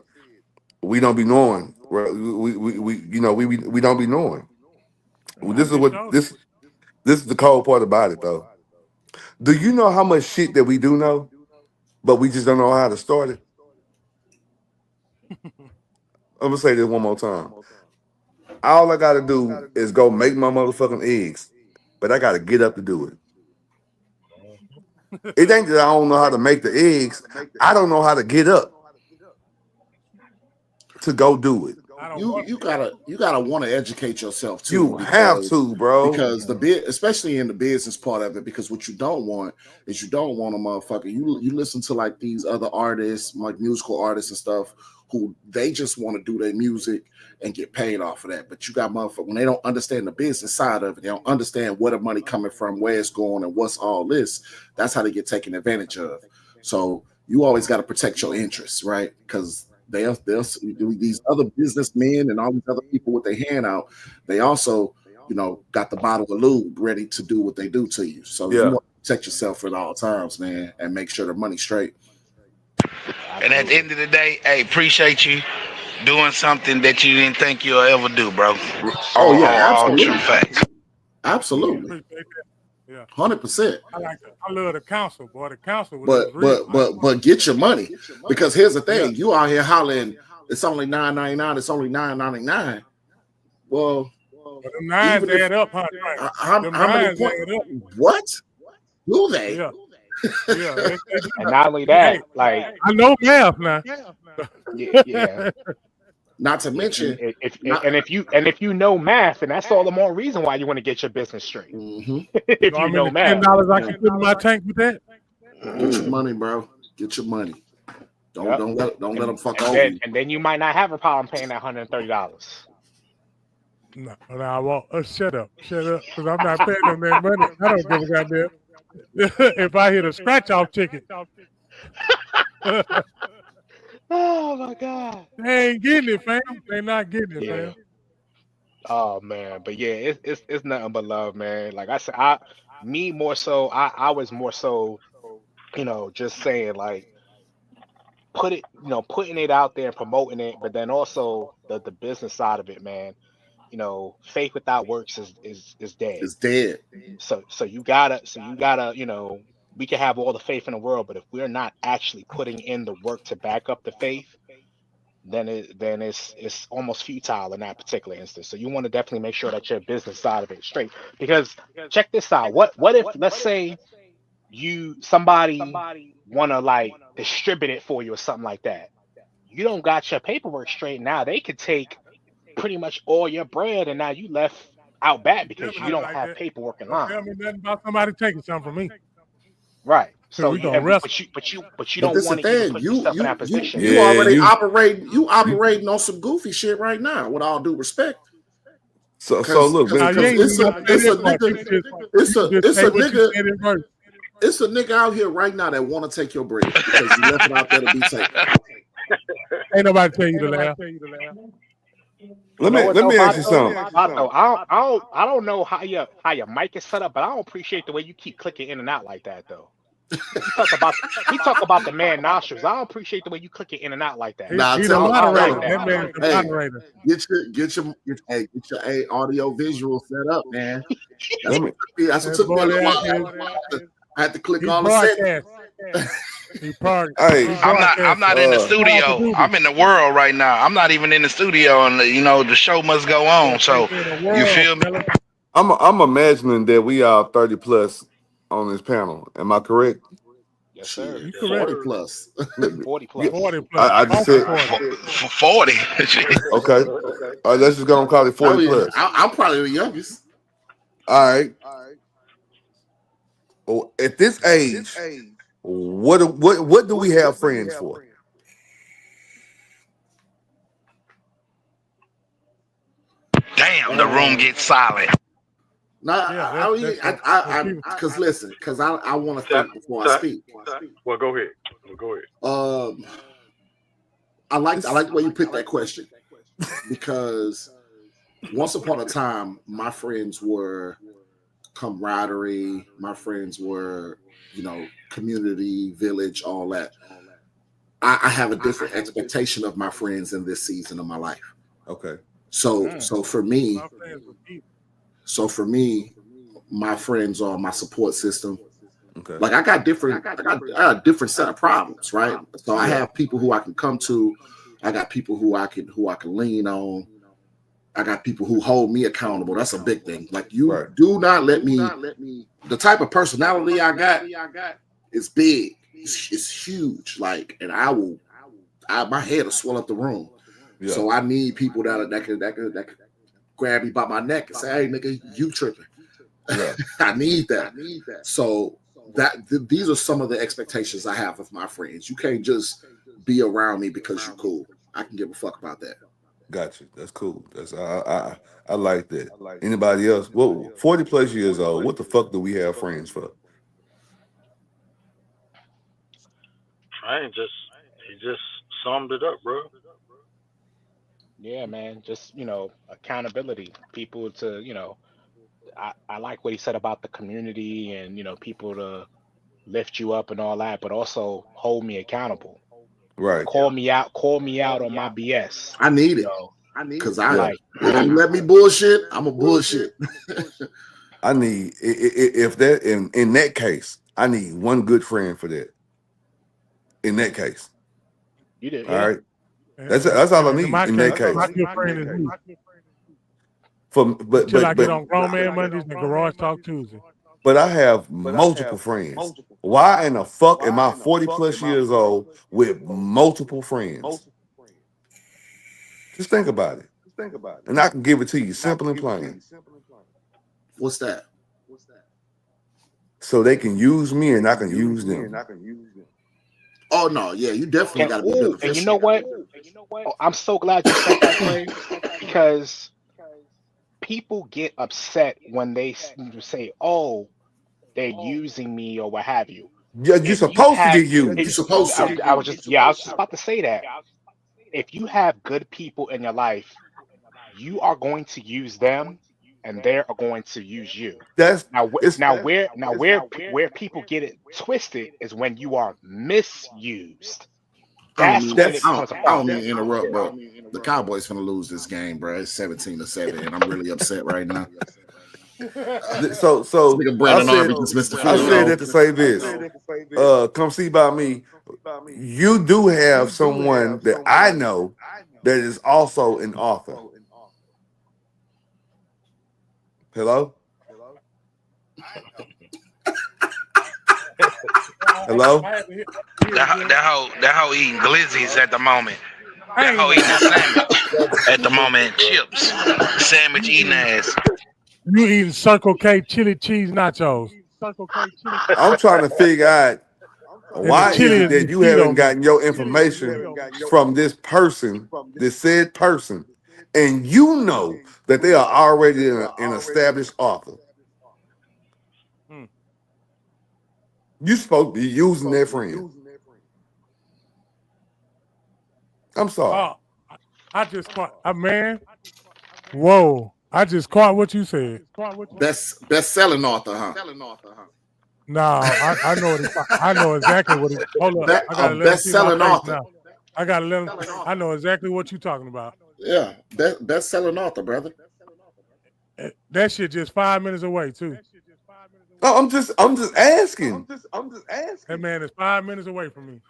we don't be knowing. We don't be knowing. This is the cold part about it, though. Do you know how much shit that we do know, but we just don't know how to start it? I'm gonna say this one more time. All I gotta do is go make my motherfucking eggs, but I gotta get up to do it. It ain't that I don't know how to make the eggs. I don't know how to get up to go do it. You gotta want to educate yourself too. You have to, bro. Because especially in the business part of it, because what you don't want is a motherfucker. You listen to like these other artists, like musical artists and stuff, who they just want to do their music and get paid off of that. But you got motherfuckers when they don't understand the business side of it, they don't understand where the money coming from, where it's going, and what's all this. That's how they get taken advantage of. So you always got to protect your interests, right? Because they'll these other businessmen and all these other people with their hand out, they also, got the bottle of lube ready to do what they do to you. So you want to protect yourself at all times, man, and make sure the money's straight. And at the end of the day, hey, appreciate you doing something that you didn't think you'll ever do, bro. Oh yeah, absolutely. True facts. Absolutely. Yeah, 100%. I love the council, boy. The council was but get your money, because here's the thing: you out here hollering, it's only $9.99. It's only $9.99. Well, the nines add up, huh? How many points? What do they? Yeah. And not only that, like I know math now. Yeah. Not to mention, if you know math, and that's all the more reason why you want to get your business straight. Mm-hmm. If you know math, $10 I can put in my tank with that. Get your money, bro. Get your money. Don't let them fuck over you. And then you might not have a problem paying that $130. No, I won't. Shut up, because I'm not paying them that money. I don't give a goddamn. If I hit a scratch off ticket. Oh my God! They ain't getting it, fam. They not getting it, fam. Oh man, but yeah, it's nothing but love, man. Like I said, I was more so, just saying like, putting it out there and promoting it, but then also the business side of it, man. Faith without works is dead. It's dead. So you gotta, we can have all the faith in the world, but if we're not actually putting in the work to back up the faith, then it's almost futile in that particular instance. So you want to definitely make sure that your business side of it is straight. Because check this out. What if, let's say somebody want to like distribute it for you or something like that. You don't got your paperwork straight now. They could take pretty much all your bread, and now you left out bad because you don't have paperwork in line. Tell me nothing about somebody taking something from me. Right. So we gonna wrestle. But you don't want to put yourself in that position. You already operating on some goofy shit right now, with all due respect. So look, it's a nigga out here right now that want to take your bread because you left it out there to be taken. Ain't nobody tell you to laugh. Let me ask you something. I don't know how your mic is set up, but I don't appreciate the way you keep clicking in and out like that, though. We talk about the man nostrils. I don't appreciate the way you click it in and out like that. Nah, he's a moderator. That man's a moderator. Get your audio visual set up, man. That's what took me a while. I had to click all the settings. I'm not in the studio. I'm in the world right now. I'm not even in the studio, and the show must go on. So you feel me? I'm imagining that we are 30 plus on this panel. Am I correct? Yes, sir. You correct. 40 plus. 40 plus. 40 plus. I just said 40. Okay. All right, let's just go and call it 40 plus. I'm probably the youngest. All right. Well, at this age, what do we have friends for? Damn, the room gets silent. Because listen, because I want to think before I speak. Well, go ahead. I like the way you picked that question, because once upon a time, my friends were camaraderie. My friends were, community, village, all that. I have a different expectation of my friends in this season of my life. Okay. So for me, my friends are my support system. Okay. Like I got a different set of problems, right? So I have people who I can come to I got people who I can lean on. I got people who hold me accountable. That's a big thing. Like you do not let me. The type of personality I got is big. It's huge. Like, and my head will swell up the room. Yeah. So I need people that can grab me by my neck and say, "Hey, nigga, you tripping?" Yeah. I need that. So these are some of the expectations I have of my friends. You can't just be around me because you're cool. I can give a fuck about that. Gotcha. That's cool. That's I like that. Anybody else? Whoa, 40 plus years old. What the fuck do we have friends for? He just summed it up, bro. Yeah, man. Just accountability. People to I like what he said about the community and people to lift you up and all that, but also hold me accountable. Right. Call me out on my BS. I need it. Because if you let me bullshit, I'm a bullshit. I need if that in that case, I need one good friend for that. In that case. You did. All right. That's all I need in that case. My good friend is me. Until I get on Grown Man Mondays and Garage Talk Tuesday. But I have multiple friends. Why in the fuck am I 40 plus years old with multiple friends? Just think about it. And I can give it to you simple and plain. What's that? So they can use me and I can use them. Oh no, yeah, you definitely got to be beneficial. And you know what? I'm so glad you said that, Clay, because people get upset when they say, "Oh, they're using me" or what have you. Yeah, you're supposed to get used. You're supposed to. I was just about to say that. If you have good people in your life, you are going to use them, and they are going to use you. Where people get it twisted is when you are misused. I don't mean to interrupt, but the Cowboys finna lose this game, bro. It's 17-7, and I'm really upset right now. So I said that to say this. Come see by me. You do have someone that I know that is also an author. Hello? Hello? That hoe eating glizzies at the moment. That hoe eating sandwich at the moment. Chips. Sandwich eating ass. You eating Circle K chili cheese nachos. I'm trying to figure out why is it that you haven't gotten your information from this person, this said person, and you know that they are already an established author. You're supposed to be using their friend. I'm sorry. I just caught man. Whoa. I just caught what you said. Best-selling author, huh? No, I know it. I know exactly what it. Hold up, I gotta best-selling author. Now. I gotta let him. I know exactly what you're talking about. Yeah, best-selling author, brother. That shit just 5 minutes away too. No, I'm just asking. That man is 5 minutes away from me.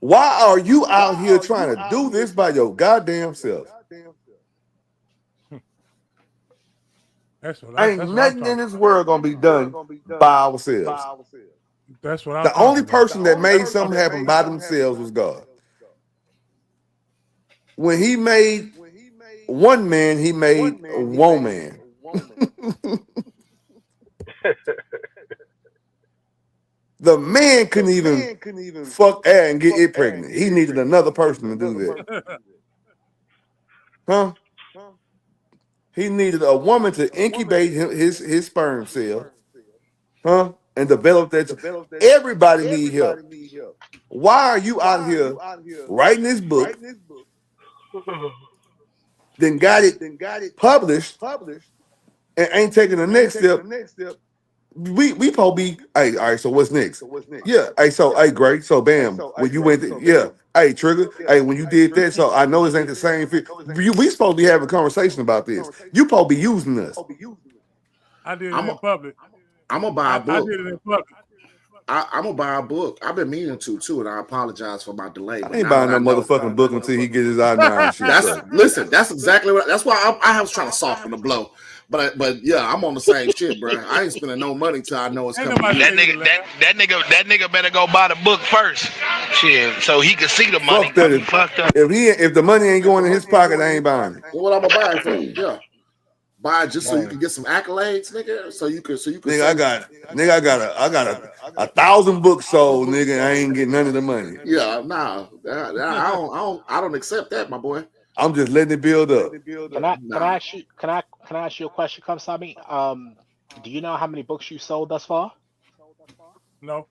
Why are you out here trying to do this by your goddamn self? Ain't nothing in this world gonna be done by ourselves. That's what the only person that made something happen by themselves was God. When he made one man, he made a woman. The man couldn't even fuck air and get it pregnant. He needed another person to do that. Huh? He needed a woman to incubate his sperm cell, huh? And develop that. Everybody need help. Why are you out here writing this book? Then got it published and ain't taking the next step. We probably be, hey, all right, so what's next? Yeah, hey, so, hey, great. So, bam, when you went, hey, Trigger, hey, when you did that, so I know this ain't the same fit. We supposed to be having a conversation about this. You supposed to be using us. I did it in public. I'm gonna buy a book. I did it in public. I'm gonna buy a book. I've been meaning to, and I apologize for my delay. I ain't buying no motherfucking book until he gets his I-9 shit. Listen, that's exactly what. That's why I was trying to soften the blow. But yeah, I'm on the same shit, bro. I ain't spending no money till I know it's coming. That nigga better go buy the book first, shit, so he can see the money. Fuck that. If the money ain't going in his pocket, I ain't buying it. Well, what I'm gonna buy it for? Yeah, buy it just so you can get some accolades, nigga. So you can. Nigga, I got a 1,000 books sold, nigga. I ain't getting none of the money. Yeah, nah, I don't accept that, my boy. I'm just letting it build up. Can I ask you a question, Kamsami? Do you know how many books you sold thus far? No.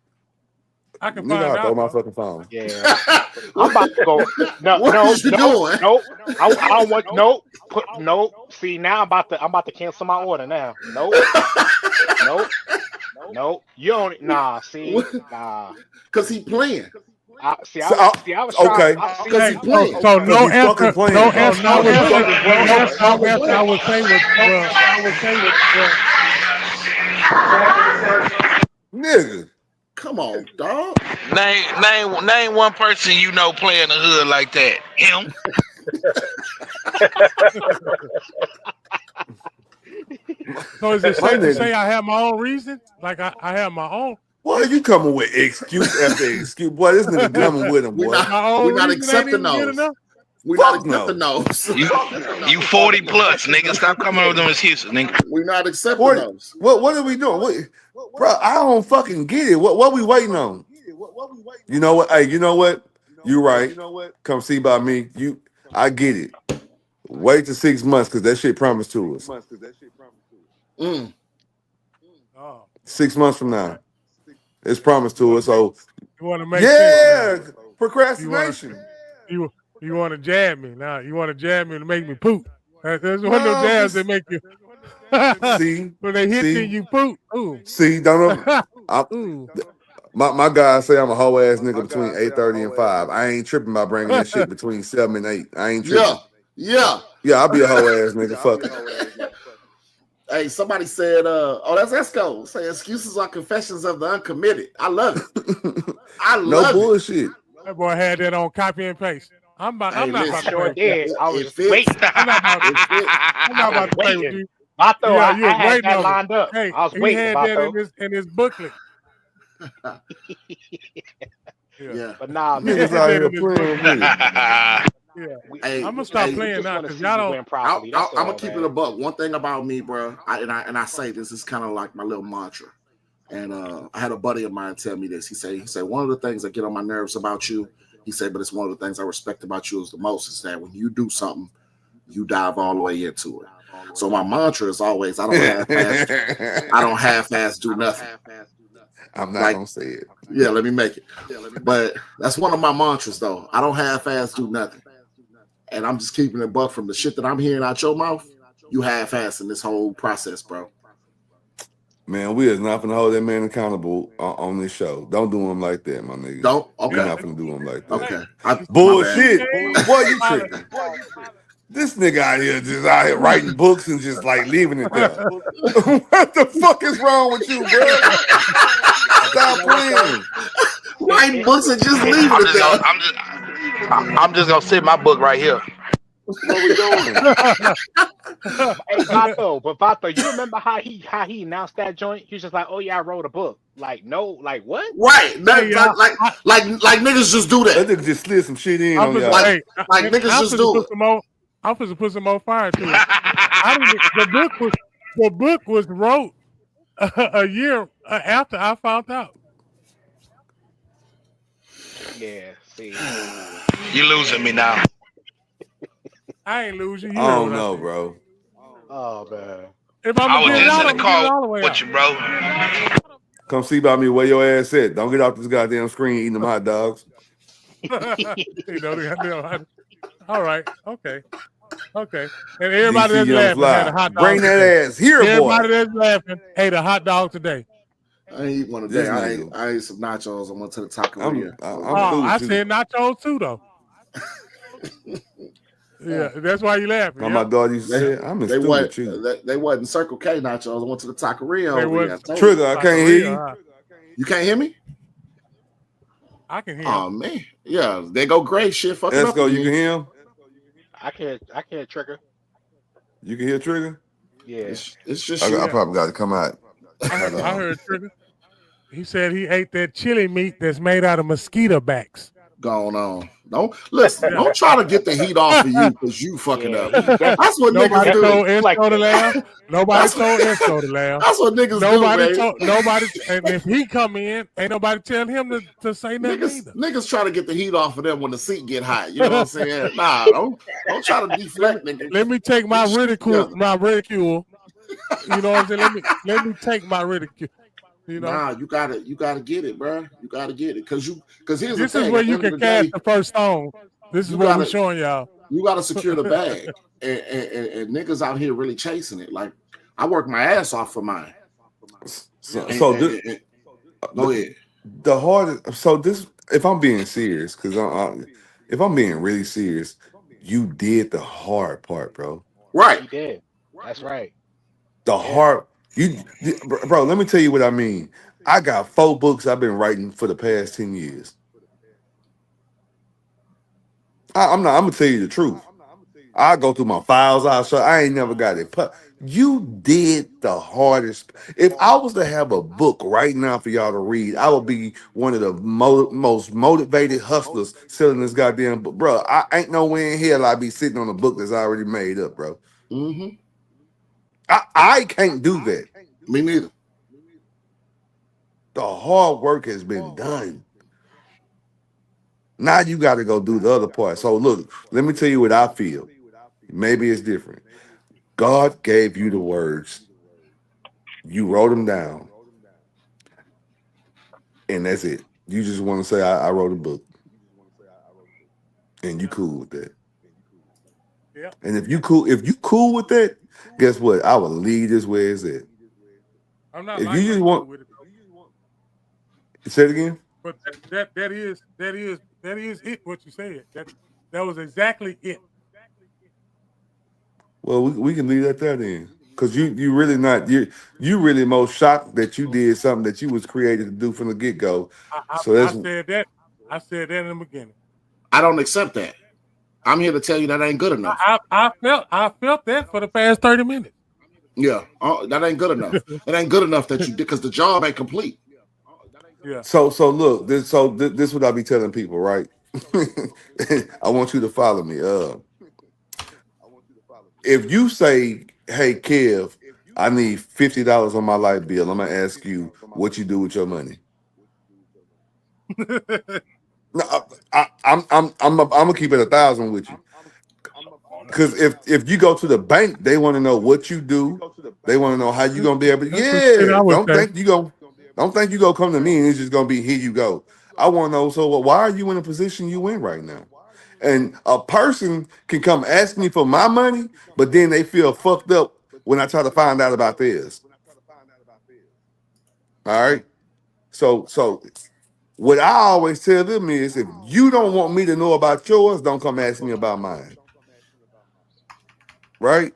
I can Nigga, find I'll out. throw my fucking phone. Yeah. I'm about to go. No. I don't want no. See, now I'm about to cancel my order now. Nope. You don't. Nah. See. Nah. Cause he playing. I was trying. Okay. Because he playing. So no answer. I would say nigga. Come on, dog. Name one person you know play in the hood like that. Him. So is it safe to say I have my own reason? Like I have my own. Boy, you coming with excuse after excuse. Boy, this nigga coming with him, boy. We're not accepting those. We're not accepting those. You 40 plus, nigga. Stop coming with them excuses, nigga. We're not accepting those. What are we doing? Bro, I don't fucking get it. What we waiting on? You know what? Hey, you know what? You right. Come see by me. I get it. Wait till 6 months because that shit promised to us. 6 months from now. It's promised to us. So you want to make sense, procrastination. You want to jab me now? You want to jab me to make me poop? There's one of those jabs that make you. See, when they hit you, you poop. Ooh. See, don't know. My guys say I'm a whole ass nigga between 8:30 and 5. I ain't tripping about bringing that shit between 7 and 8. I ain't tripping. Yeah. I'll be a whole ass nigga. Fuck it. Hey, somebody said, that's Esco. Say excuses are confessions of the uncommitted. I love it. No bullshit. That boy had that on copy and paste. I'm not about to play. I was waiting. I'm not about to play with you. Bato, I had that lined up. Hey, I was waiting. He had that in his booklet. Yeah. But nah, niggas out here playing with me. Hey, I'm gonna stop playing now because y'all don't. I'm gonna keep it a buck. One thing about me, bro, I say this is kind of like my little mantra. And I had a buddy of mine tell me this. He said one of the things that get on my nerves about you, he said, but it's one of the things I respect about you is the most is that when you do something, you dive all the way into it. So my mantra is always I don't half-ass do nothing. I'm not gonna say it. Yeah, let me make it. But that's one of my mantras though. I don't half-ass do nothing. And I'm just keeping it buck from the shit that I'm hearing out your mouth. You half-ass in this whole process, bro. Man, we is not gonna hold that man accountable on this show. Don't do him like that, my nigga. Don't? Okay. You're not gonna do him like that. Okay. Bullshit. Boy, you tripping. This nigga out here just out here writing books and just like leaving it there. What the fuck is wrong with you, bro? Stop playing. Writing books and just leaving it there. I'm just gonna sit my book right here. What we doing? Hey, Vato, you remember how he announced that joint? He was just like, "Oh yeah, I wrote a book." Like, no, like what? Right? Like niggas just do that. That nigga just slid some shit in on y'all. Like niggas just do it. I'm supposed to put some more fire to it. The book was wrote a year after I found out. Yeah, see, you losing me now. I ain't losing you. I don't know, bro. Oh man. I was just in the car with you, bro. Come see about me where your ass at. Don't get off this goddamn screen eating them hot dogs. All right. Okay. And everybody that's laughing had a hot dog. Bring that ass here, boy. Everybody that's laughing ate a hot dog today. I ain't eat one today. I ate some nachos. I went to the taqueria. I said nachos too, though. Yeah, that's why you laughing. My dog used to say, I'm in stupid too. They wasn't Circle K nachos. I went to the taqueria over here. Trigger, I can't hear you. You can't hear me? I can hear Oh him. man, yeah, they go great shit. Fucking Let's up go. You again. can hear him. I can't trigger. You can hear Trigger. Yeah. It's just I shit. probably got to come out. I heard Trigger. He said he ate that chili meat that's made out of mosquito backs. Going on. Don't listen. Don't try to get the heat off of you because you fucking up. That's what Nobody niggas told do. Esco to laugh. Nobody told Esco to laugh. That's what niggas Nobody do, told nobody. And if he come in, ain't nobody telling him to say nothing either. Niggas try to get the heat off of them when the seat get hot. You know what I'm saying? Nah, don't try to deflect, nigga. Let me take my ridicule. My ridicule. You know what I'm saying? Let me take my ridicule. You know? Nah, you gotta get it, bro. You gotta get it because here's this the thing. is where you can cast the first stone. This is what we're showing y'all. You gotta secure the bag, and niggas out here really chasing it. Like I work my ass off for mine. Go ahead. The hardest. So this, if I'm being serious, because if I'm being really serious, you did the hard part, bro. Right. You did. That's right. The hard. Bro, let me tell you what I mean. I got 4 books I've been writing for the past 10 years. I'm gonna tell you the truth. I go through my files. I ain't never got it. You did the hardest. If I was to have a book right now for y'all to read, I would be one of the most motivated hustlers selling this goddamn book, bro. I ain't nowhere in hell I'd be sitting on a book that's already made up, bro. Mm-hmm. I can't do that. Me neither. The hard work has been done. Now you got to go do the other part. So look, let me tell you what I feel. Maybe it's different. God gave you the words. You wrote them down. And that's it. You just want to say, I wrote a book. And you cool with that. Yeah. And if you cool with that, guess what? I will leave this where it's at. I'm not. If you just want, with it. Say it again. But that is it. What you said. That was exactly it. Well, we can leave that there then, because you really not you really most shocked that you did something that you was created to do from the get go. So that's, I said that in the beginning. I don't accept that. I'm here to tell you that ain't good enough. I felt that for the past 30 minutes. Yeah, that ain't good enough. It ain't good enough that you did because the job ain't complete. Yeah. So look, this is what I be telling people, right? I want you to follow me. If you say, "Hey, Kev, I need $50 on my light bill," I'm gonna ask you what you do with your money. No, I'm gonna keep it 1,000 with you. Because if you go to the bank, they want to know what you do. They want to know how you gonna be able to. Yeah, don't think you gonna come to me and it's just gonna be here you go. I want to know. So why are you in the position you in right now? And a person can come ask me for my money, but then they feel fucked up when I try to find out about theirs. All right. So what I always tell them is, if you don't want me to know about yours, don't come ask me about mine. Right?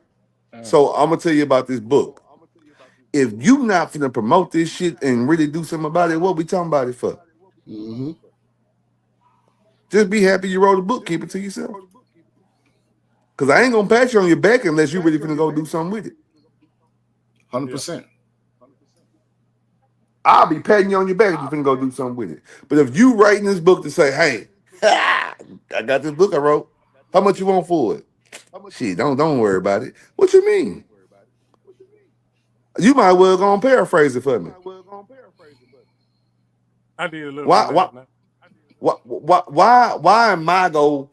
So I'm gonna tell you about this book. If you not finna promote this shit and really do something about it, what we talking about it for? Mm-hmm. Just be happy you wrote a book. Keep it to yourself. Because I ain't gonna pat you on your back unless you really finna go do something with it. 100%. I'll be patting you on your back if you finna go do something with it. But if you writing this book to say, "Hey, I got this book I wrote. How much you want for it?" Shit, don't worry about it. What you mean? You might well go and paraphrase it for me. I did a little. Why am I go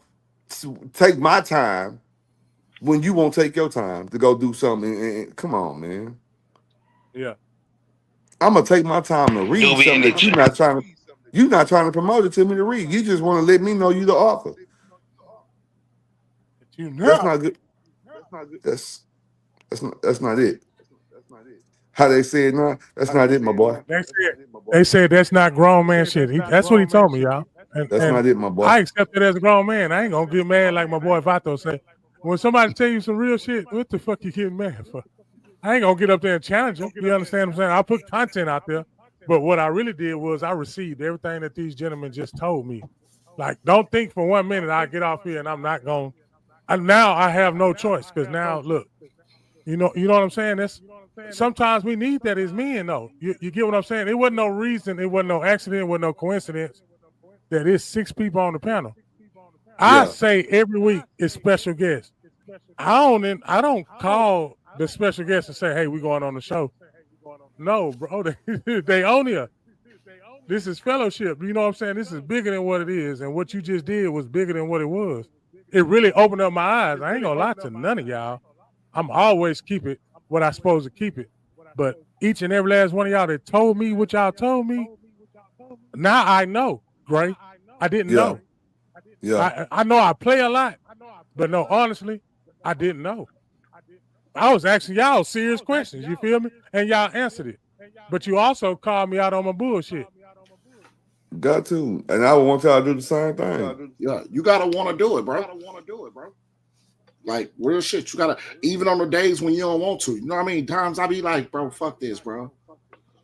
take my time when you won't take your time to go do something? And come on, man. Yeah. I'm gonna take my time to read something that you're not trying to promote it to me to read. You just want to let me know you're the author. That's not good. That's not it. How they say it now? That's not it, my boy. They said that's not grown man shit. That's what he told me, y'all. That's not it, my boy. I accept it as a grown man. I ain't gonna get mad like my boy Vato say. When somebody tell you some real shit, what the fuck you getting mad for? I ain't gonna get up there and challenge him. You understand what I'm saying? I'll put content out there, But what I really did was I received everything that these gentlemen just told me. Like, don't think for 1 minute I get off here and I'm not going. Now I have no choice because now look, you know what I'm saying. That's sometimes we need that as men though. You get what I'm saying? It wasn't no reason. It wasn't no accident. It wasn't no coincidence that it's 6 people on the panel. I say every week it's special guests. I don't call the special guests and say, hey, we're going on the show. No, bro, they own here. This is fellowship. You know what I'm saying? This is bigger than what it is. And what you just did was bigger than what it was. It really opened up my eyes. I ain't gonna lie to none of y'all. I'm always keep it what I supposed to keep it. But each and every last one of y'all that told me what y'all told me, now I know, Gray. I didn't know. Yeah. I know I play a lot, but no, honestly, I didn't know. I was asking y'all serious questions, you feel me? And y'all answered it. But you also called me out on my bullshit. Got to. And I want y'all to do the same thing. Yeah, you gotta want to do it, bro. Like real shit. You gotta, even on the days when you don't want to. You know what I mean? Times I be like, bro, fuck this, bro.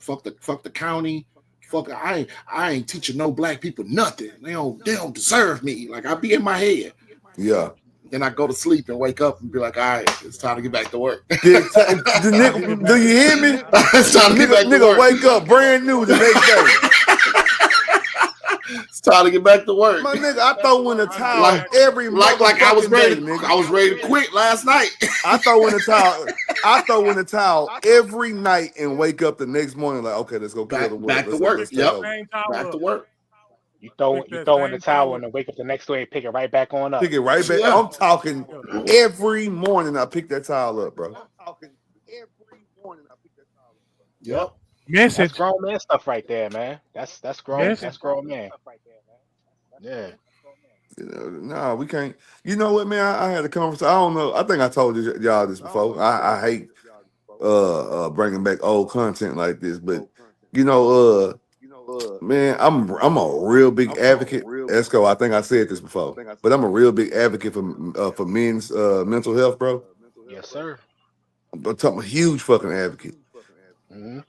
Fuck the county. Fuck, I ain't teaching no black people nothing. They don't deserve me. Like I be in my head. Yeah. Then I go to sleep and wake up and be like, all right, it's time to get back to work. Do you hear me? It's time to get back to work. Wake up brand new the next day. It's time to get back to work. My nigga, I throw in the towel every like I was ready. Day, nigga. I was ready to quit last night. I throw in the towel every night and wake up the next morning like, okay, let's go kill the work. Back to work. Yep. Back to work. You throw in the towel and then wake up the next day and pick it right back on up. Pick it right back. Yeah. I'm talking every morning. I pick that towel up, bro. Yep. Message. That's grown man stuff right there, man. That's grown. Message. That's grown man. Yeah. No, we can't. You know what, man? I had a conversation. I don't know. I think I told y'all this before. I hate bringing back old content like this, but you know, man, I'm a real big advocate. Esco, I think I said this before, but I'm a real big advocate for men's mental health, bro. Yes, sir. I'm a huge fucking advocate. Mm-hmm.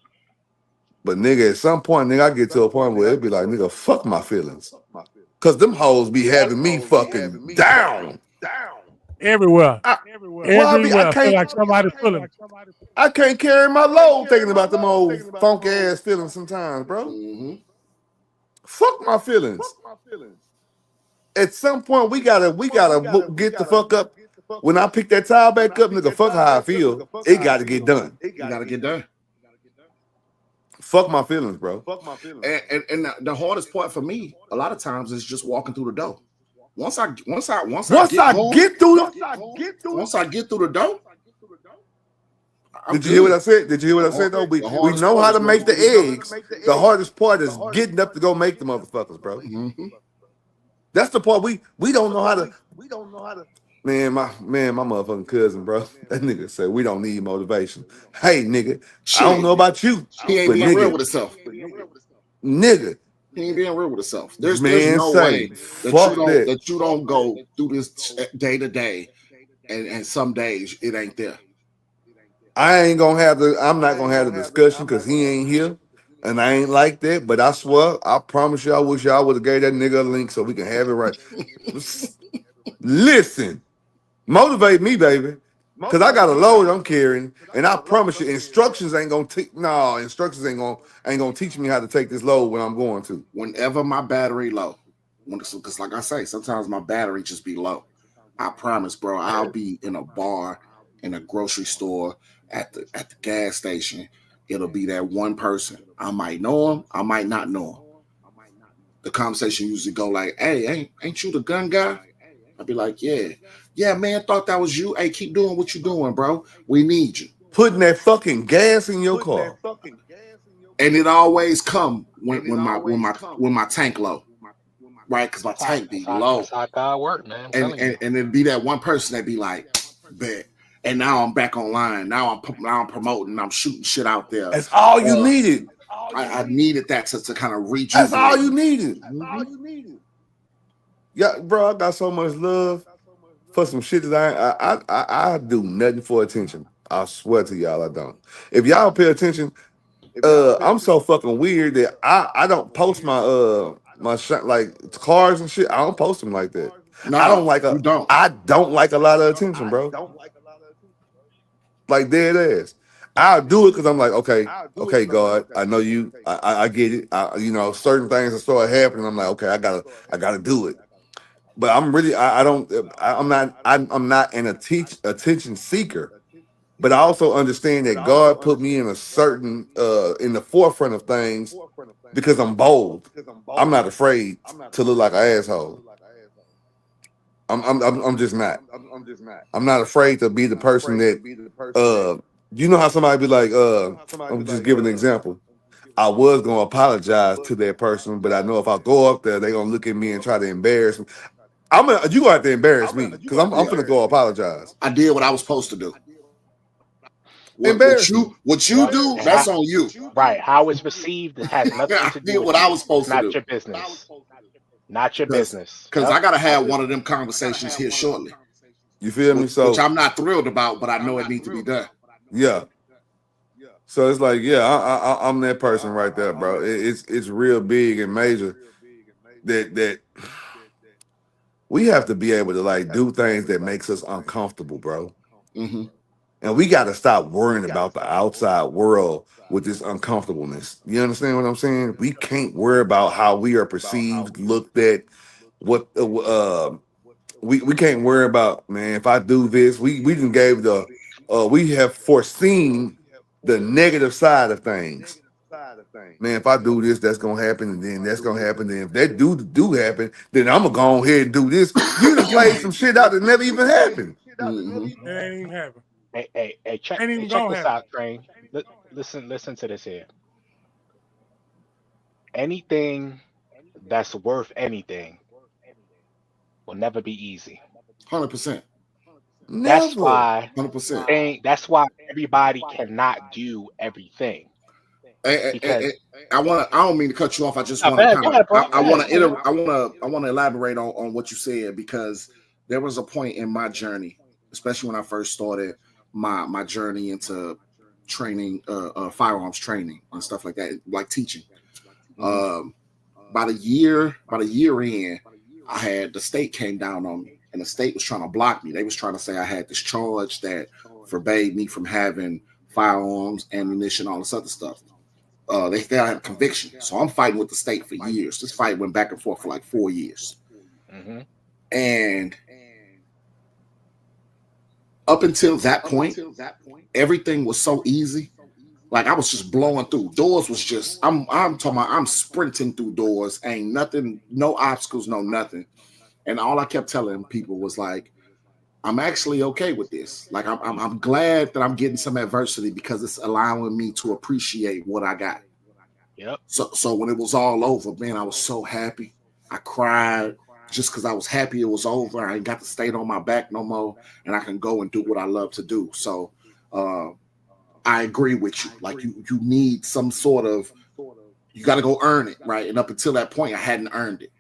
But nigga, at some point, nigga, I get to a point where it be like, nigga, fuck my feelings. Cause them hoes be having me fucking down. Everywhere. Everywhere. I feel like somebody's feeling. I can't carry my load thinking about them old funky ass feelings sometimes, bro. Mm-hmm. Fuck my feelings. At some point, we gotta get the fuck up. When I pick that towel back up, nigga, fuck how I feel. It gotta get done. You gotta get done. Fuck my feelings, bro. And the hardest part for me, a lot of times, is just walking through the door. Once I get through the door. Did you hear what I said? Though? We know how to make the eggs. The hardest part is getting up to go make the motherfuckers, bro. Mm-hmm. That's the part we don't know how to. Man, my motherfucking cousin, bro. That nigga said we don't need motivation. Hey, nigga, I don't know about you, he ain't being real with himself. Nigga, he ain't being real with himself. There's no way that you don't go through this day to day, and some days it ain't there. I'm not gonna have the discussion because he ain't here, and I ain't like that. But I swear, I promise you, I wish y'all would have gave that nigga a link so we can have it right. Listen. Motivate me, baby, because I got a load I'm carrying, and I promise you, instructions ain't gonna teach me how to take this load when I'm going to. Whenever my battery low, because like I say, sometimes my battery just be low. I promise, bro, I'll be in a bar, in a grocery store, at the gas station. It'll be that one person. I might know him, I might not know him. The conversation usually go like, "Hey, ain't you the gun guy?" I'd be like, yeah, man, thought that was you. Hey, keep doing what you're doing, bro. We need you. Putting that fucking gas in your car. And it always come when my tank low, right? Because my tank be low. That's how God work, man. And it'd be that one person that be like, bet. And now I'm back online. Now I'm promoting. I'm shooting shit out there. That's all you needed. I needed that to kind of reach. That's all you needed. Yeah, bro, I got so much love for some shit that I do nothing for attention. I swear to y'all, I don't. If y'all pay attention, I'm so fucking weird that I don't post my like cars and shit. I don't post them like that. No, I don't like you don't. I don't like a lot of attention, bro. Like dead ass. I'll do it because I'm like, okay, God, I know you. I get it. You know, certain things that start happening. I'm like, okay, I gotta do it. But I'm really, I'm not an attention seeker. But I also understand that God put me in a certain, in the forefront of things because I'm bold. I'm not afraid to look like an asshole. I'm just not. I'm not afraid to be the person that, you know how somebody be like, I'm just giving an example. I was gonna apologize to that person, but I know if I go up there, they're gonna look at me and try to embarrass me. You gonna have to embarrass me because I'm gonna go apologize. I did what I was supposed to do. What you do, that's on you. Right. How it's received, it has nothing to do with what I was supposed to do. Not your business. Not your business. Because I gotta have one of them conversations here shortly. You feel me? So which I'm not thrilled about, but I know it needs to be done. Yeah. So it's like, yeah, I'm that person right there, bro. It's real big and major that we have to be able to like do things that makes us uncomfortable, bro. Mm-hmm. And we got to stop worrying about the outside world with this uncomfortableness. You understand what I'm saying? We can't worry about how we are perceived, looked at. What we can't worry about, man. If I do this, we didn't gave we have foreseen the negative side of things. Man, if I do this, that's gonna happen, and then that's gonna happen. And if that do happen, then I'm gonna go ahead and do this. You done played some shit out that never even happened. Mm-hmm. It ain't even happen. Hey, check this out, Train. Listen to this here. Anything that's worth anything will never be easy. 100%. That's why 100%. That's why everybody cannot do everything. I don't mean to cut you off. I just want to I want to elaborate on what you said, because there was a point in my journey, especially when I first started my journey into training, firearms training and stuff like that, like teaching. About a year in, the state came down on me, and the state was trying to block me. They was trying to say I had this charge that forbade me from having firearms, ammunition, all this other stuff. They still have conviction. So I'm fighting with the state for years. This fight went back and forth for like 4 years. Mm-hmm. And up until that point, everything was so easy. Like I was just blowing through doors. Was just I'm talking about I'm sprinting through doors. Ain't nothing, no obstacles, no nothing. And all I kept telling people was like, I'm actually okay with this. Like I'm glad that I'm getting some adversity because it's allowing me to appreciate what I got. Yep. So when it was all over, man, I was so happy. I cried just because I was happy it was over. I ain't got to stay on my back no more, and I can go and do what I love to do. So I agree with you. Like you need some sort of, you got to go earn it, right? And up until that point, I hadn't earned it.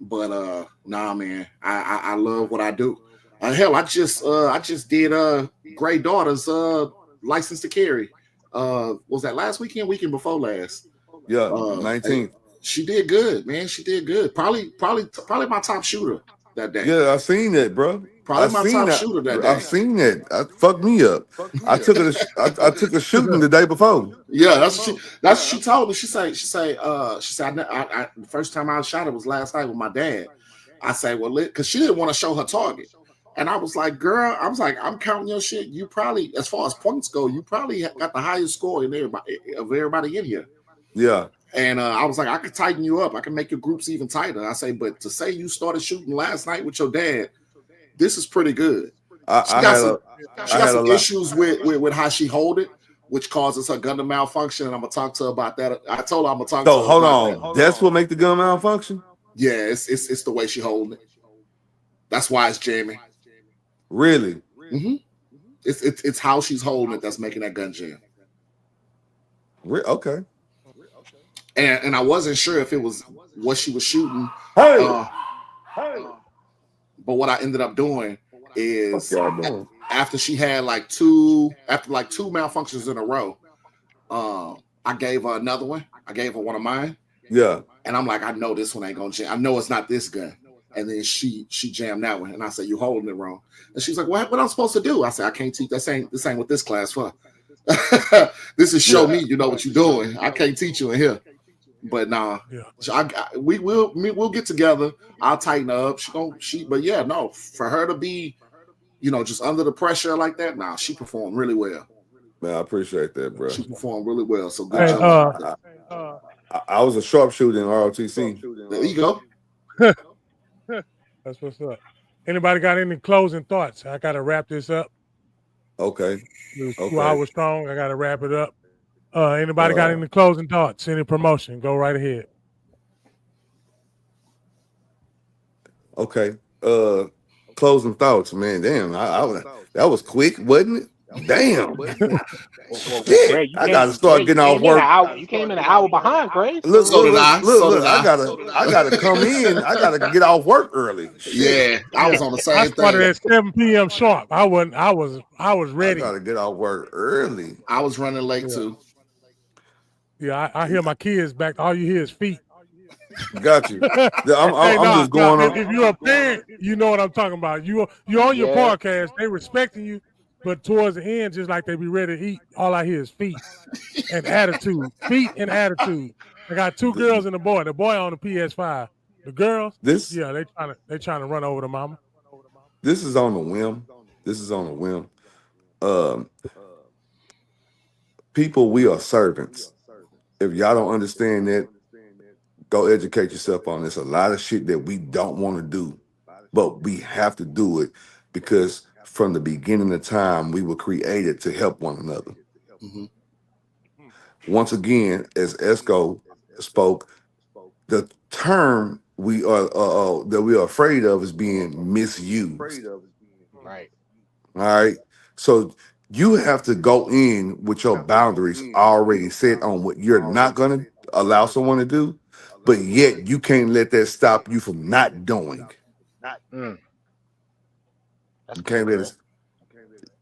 But nah, man, I love what I do. Hell, I just did Gray Daughter's license to carry. Was that last weekend before last? Yeah, 19th. She did good, man. She did good. Probably my top shooter that day. Yeah, I seen that, bro. Probably my top shooter that day. I've seen that. Fucked me up. I took a shooting the day before. Yeah, that's what she told me. She said I the first time I shot it was last night with my dad. I say, well, because she didn't want to show her target. And I was like, girl, I'm counting your shit. You probably, as far as points go, you probably got the highest score of everybody in here. Yeah. And I was like, I could tighten you up. I can make your groups even tighter. I say, but to say you started shooting last night with your dad, this is pretty good. She got some issues with how she hold it, which causes her gun to malfunction. And I'm gonna talk to her about that. I told her I'm gonna talk to her. So hold on, that's what make the gun malfunction? Yeah, it's the way she holding it. That's why it's jamming. Really? Mm-hmm. It's how she's holding it that's making that gun jam. Okay. And I wasn't sure if it was what she was shooting. Hey. But what I ended up doing is after she had two malfunctions in a row, I gave her another one. I gave her one of mine. Yeah. And I'm like, I know this one ain't gonna jam. I know it's not this gun. And then she jammed that one. And I said, you holding it wrong. And she's like, what I'm supposed to do? I said, I can't teach. This ain't what this class for. This is show me you know what you're doing. I can't teach you in here. But nah, we'll get together. I'll tighten her up. But yeah, no, for her to be, just under the pressure like that, nah, she performed really well. Man, I appreciate that, bro. She performed really well. So good job. I was a sharpshooter in ROTC. There you go. That's what's up. Anybody got any closing thoughts? I gotta wrap this up. Okay. It was 2 hours strong. I gotta wrap it up. Anybody got any closing thoughts? Any promotion? Go right ahead. Okay. Closing thoughts, man. Damn, that was quick, wasn't it? Damn. Greg, I gotta start getting off work. You came in an hour behind, Greg. Look, I gotta come in. I gotta get off work early. Yeah, I was on the same thing. I started at 7 p.m. sharp. I was ready. I gotta get off work early. I was running late too. Yeah, I hear my kids back. All you hear is feet. Got you. I'm just going on. If you're a parent, you know what I'm talking about. You're on your podcast. They respecting you. But towards the end, just like they be ready to eat, all I hear is feet and attitude. Feet and attitude. I got 2 girls and a boy. The boy on the PS5. The girls, they trying to run over the mama. This is on a whim. People, we are servants. If y'all don't understand that, go educate yourself on this. A lot of shit that we don't want to do, but we have to do it because from the beginning of time, we were created to help one another. Mm-hmm. Once again, as Esco spoke, the term we are that we are afraid of is being misused. Right. All right. So you have to go in with your boundaries already set on what you're not going to allow someone to do, but yet you can't let that stop you from not doing. You can't let it.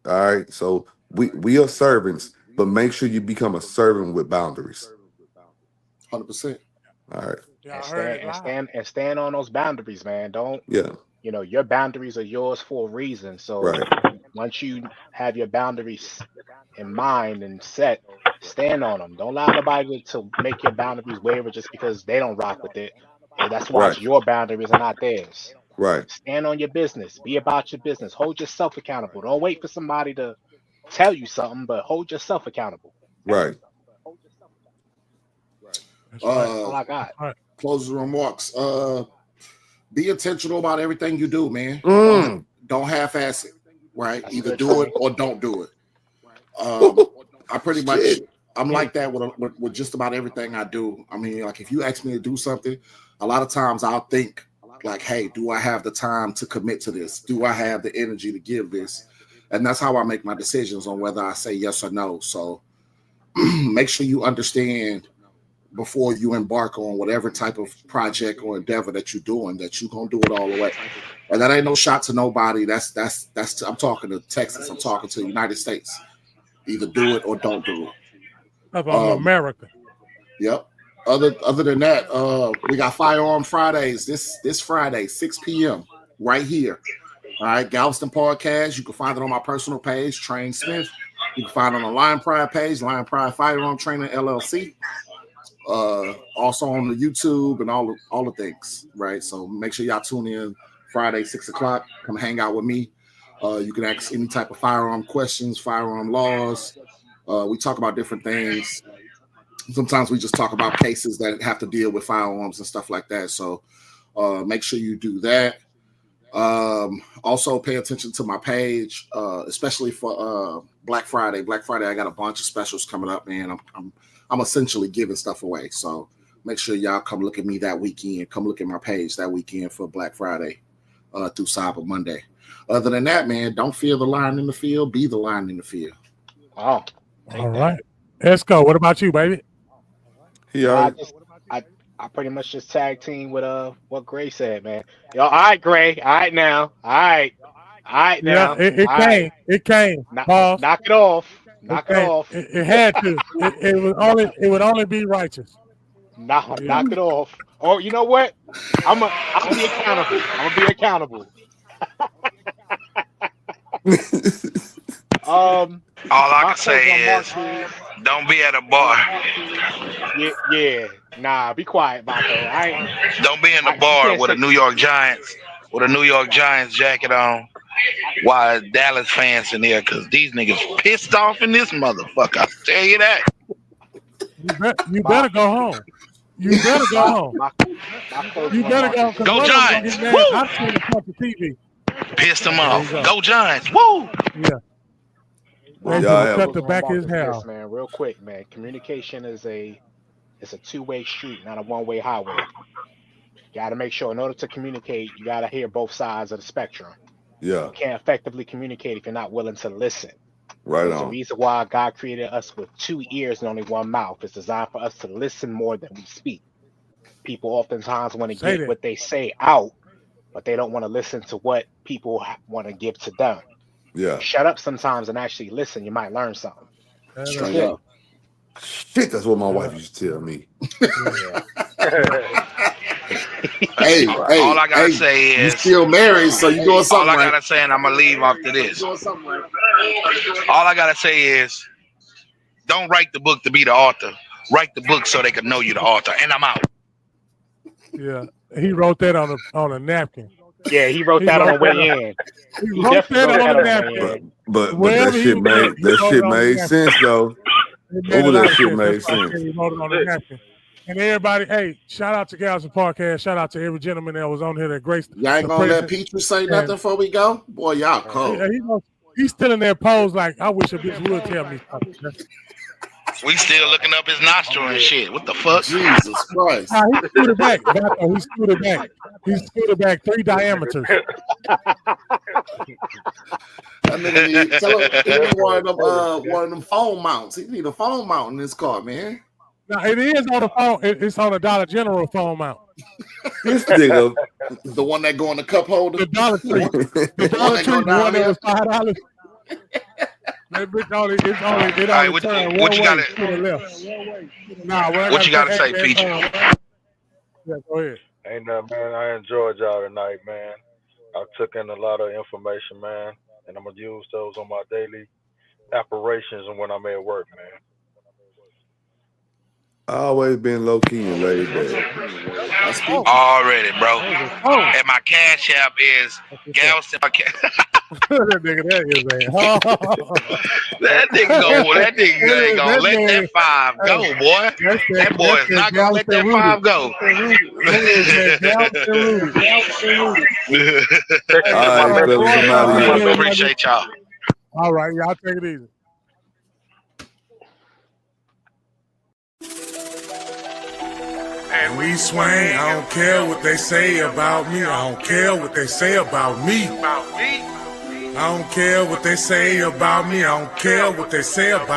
All right. So we are servants, but make sure you become a servant with boundaries. 100%. All right. And stand on those boundaries, man. Don't. Yeah. Your boundaries are yours for a reason. So once you have your boundaries in mind and set, stand on them. Don't allow nobody to make your boundaries waver just because they don't rock with it. And that's why it's your boundaries and not theirs. Right. Stand on your business. Be about your business. Hold yourself accountable. Don't wait for somebody to tell you something, but hold yourself accountable. Right. That's all I got. Closing remarks. Be intentional about everything you do, man. Don't half-ass it, right? Either do it or don't do it. I pretty much, I'm like that with just about everything I do. I mean, like if you ask me to do something, a lot of times I'll think like, hey, do I have the time to commit to this? Do I have the energy to give this? And that's how I make my decisions on whether I say yes or no. So make sure you understand before you embark on whatever type of project or endeavor that you're doing, that you're gonna do it all the way. And that ain't no shot to nobody. That's I'm talking to Texas. I'm talking to the United States. Either do it or don't do it. That's America. Yep. Other than that, we got Firearm Fridays this Friday, 6 p.m. right here. All right, Galveston Podcast. You can find it on my personal page, Train Smith. You can find it on the Lion Pride page, Lion Pride Firearm Training LLC. Also on the YouTube and all the things, right? So make sure y'all tune in Friday, 6 o'clock. Come hang out with me. You can ask any type of firearm questions, firearm laws. We talk about different things. Sometimes we just talk about cases that have to deal with firearms and stuff like that. So make sure you do that. Also pay attention to my page, especially for Black Friday. Black Friday, I got a bunch of specials coming up, man. I'm essentially giving stuff away. So make sure y'all come look at me that weekend. Come look at my page that weekend for Black Friday through Cyber Monday. Other than that, man, don't fear the lion in the field. Be the lion in the field. Oh, all right. Esco, what about you, baby? I pretty much just tag team with what Gray said, man. Yo, all right, Gray. All right now. All right now. Yeah, it came. Knock it off. Knock it off. It had to. It would only be righteous. Knock it off. Oh, you know what? I'll be accountable. I'm gonna be accountable. All I can say is, don't be at a bar. Yeah. Nah, be quiet, Marco. Don't be in the bar with a New York Giants jacket on. While Dallas fans in there, cause these niggas pissed off in this motherfucker. I'll tell you that. You better go home. You better go home. You better go. Go Giants! Woo! I've seen it on the TV. Pissed them off. Go Giants! Woo! Yeah. They just cut the back of his hair. Man, real quick, man. Communication is a two-way street, not a one-way highway. You got to make sure in order to communicate, you got to hear both sides of the spectrum. Yeah. You can't effectively communicate if you're not willing to listen. Right There's on. a reason why God created us with 2 ears and only 1 mouth. It's designed for us to listen more than we speak. People oftentimes want to get what they say out, but they don't want to listen to what people want to give to them. Yeah. Shut up sometimes and actually listen. You might learn something. Straight up. Shit, that's what my wife used to tell me. Hey, all I gotta say is you still married, so you doing something. All I gotta say, and I'm gonna leave after this. All I gotta say is, don't write the book to be the author. Write the book so they can know you the author. And I'm out. Yeah, he wrote that on a napkin. Yeah, he wrote that on the way in. He wrote that on a napkin. But that shit made sense though. That shit made sense. He wrote it on the napkin. And everybody, hey, shout out to Gals and Podcast. Shout out to every gentleman that was on here that graced. Y'all ain't gonna let Petrie say nothing before we go? Boy, y'all cold. Yeah, he's still in there pose like, I wish a bitch would tell me something. We still looking up his nostril and shit. What the fuck? Jesus Christ. Nah, he scooted back. He scooted back. He scooted back 3 diameters. That nigga need one of them phone mounts. He need a phone mount in this car, man. No, it is on the phone. It's on a Dollar General phone mount. This nigga, the one that go in the cup holder. The Dollar Tree. The Dollar Tree one that was $5. That bitch only turn what one you way gotta, to the left. Nah, what you gotta say, Peach? Yeah, go ahead. Ain't nothing, man. I enjoyed y'all tonight, man. I took in a lot of information, man, and I'm gonna use those on my daily operations and when I'm at work, man. I always been low key and laid back. Already, bro. And my cash app is Galveston. That nigga, that nigga ain't gonna let that 5 go, boy. That boy is not gonna let that 5 go. All right, fellas, I'm out of here. Appreciate y'all. All right, y'all take it easy. And we swing, I don't care what they say about me. I don't care what they say about me. I don't care what they say about me. I don't care what they say about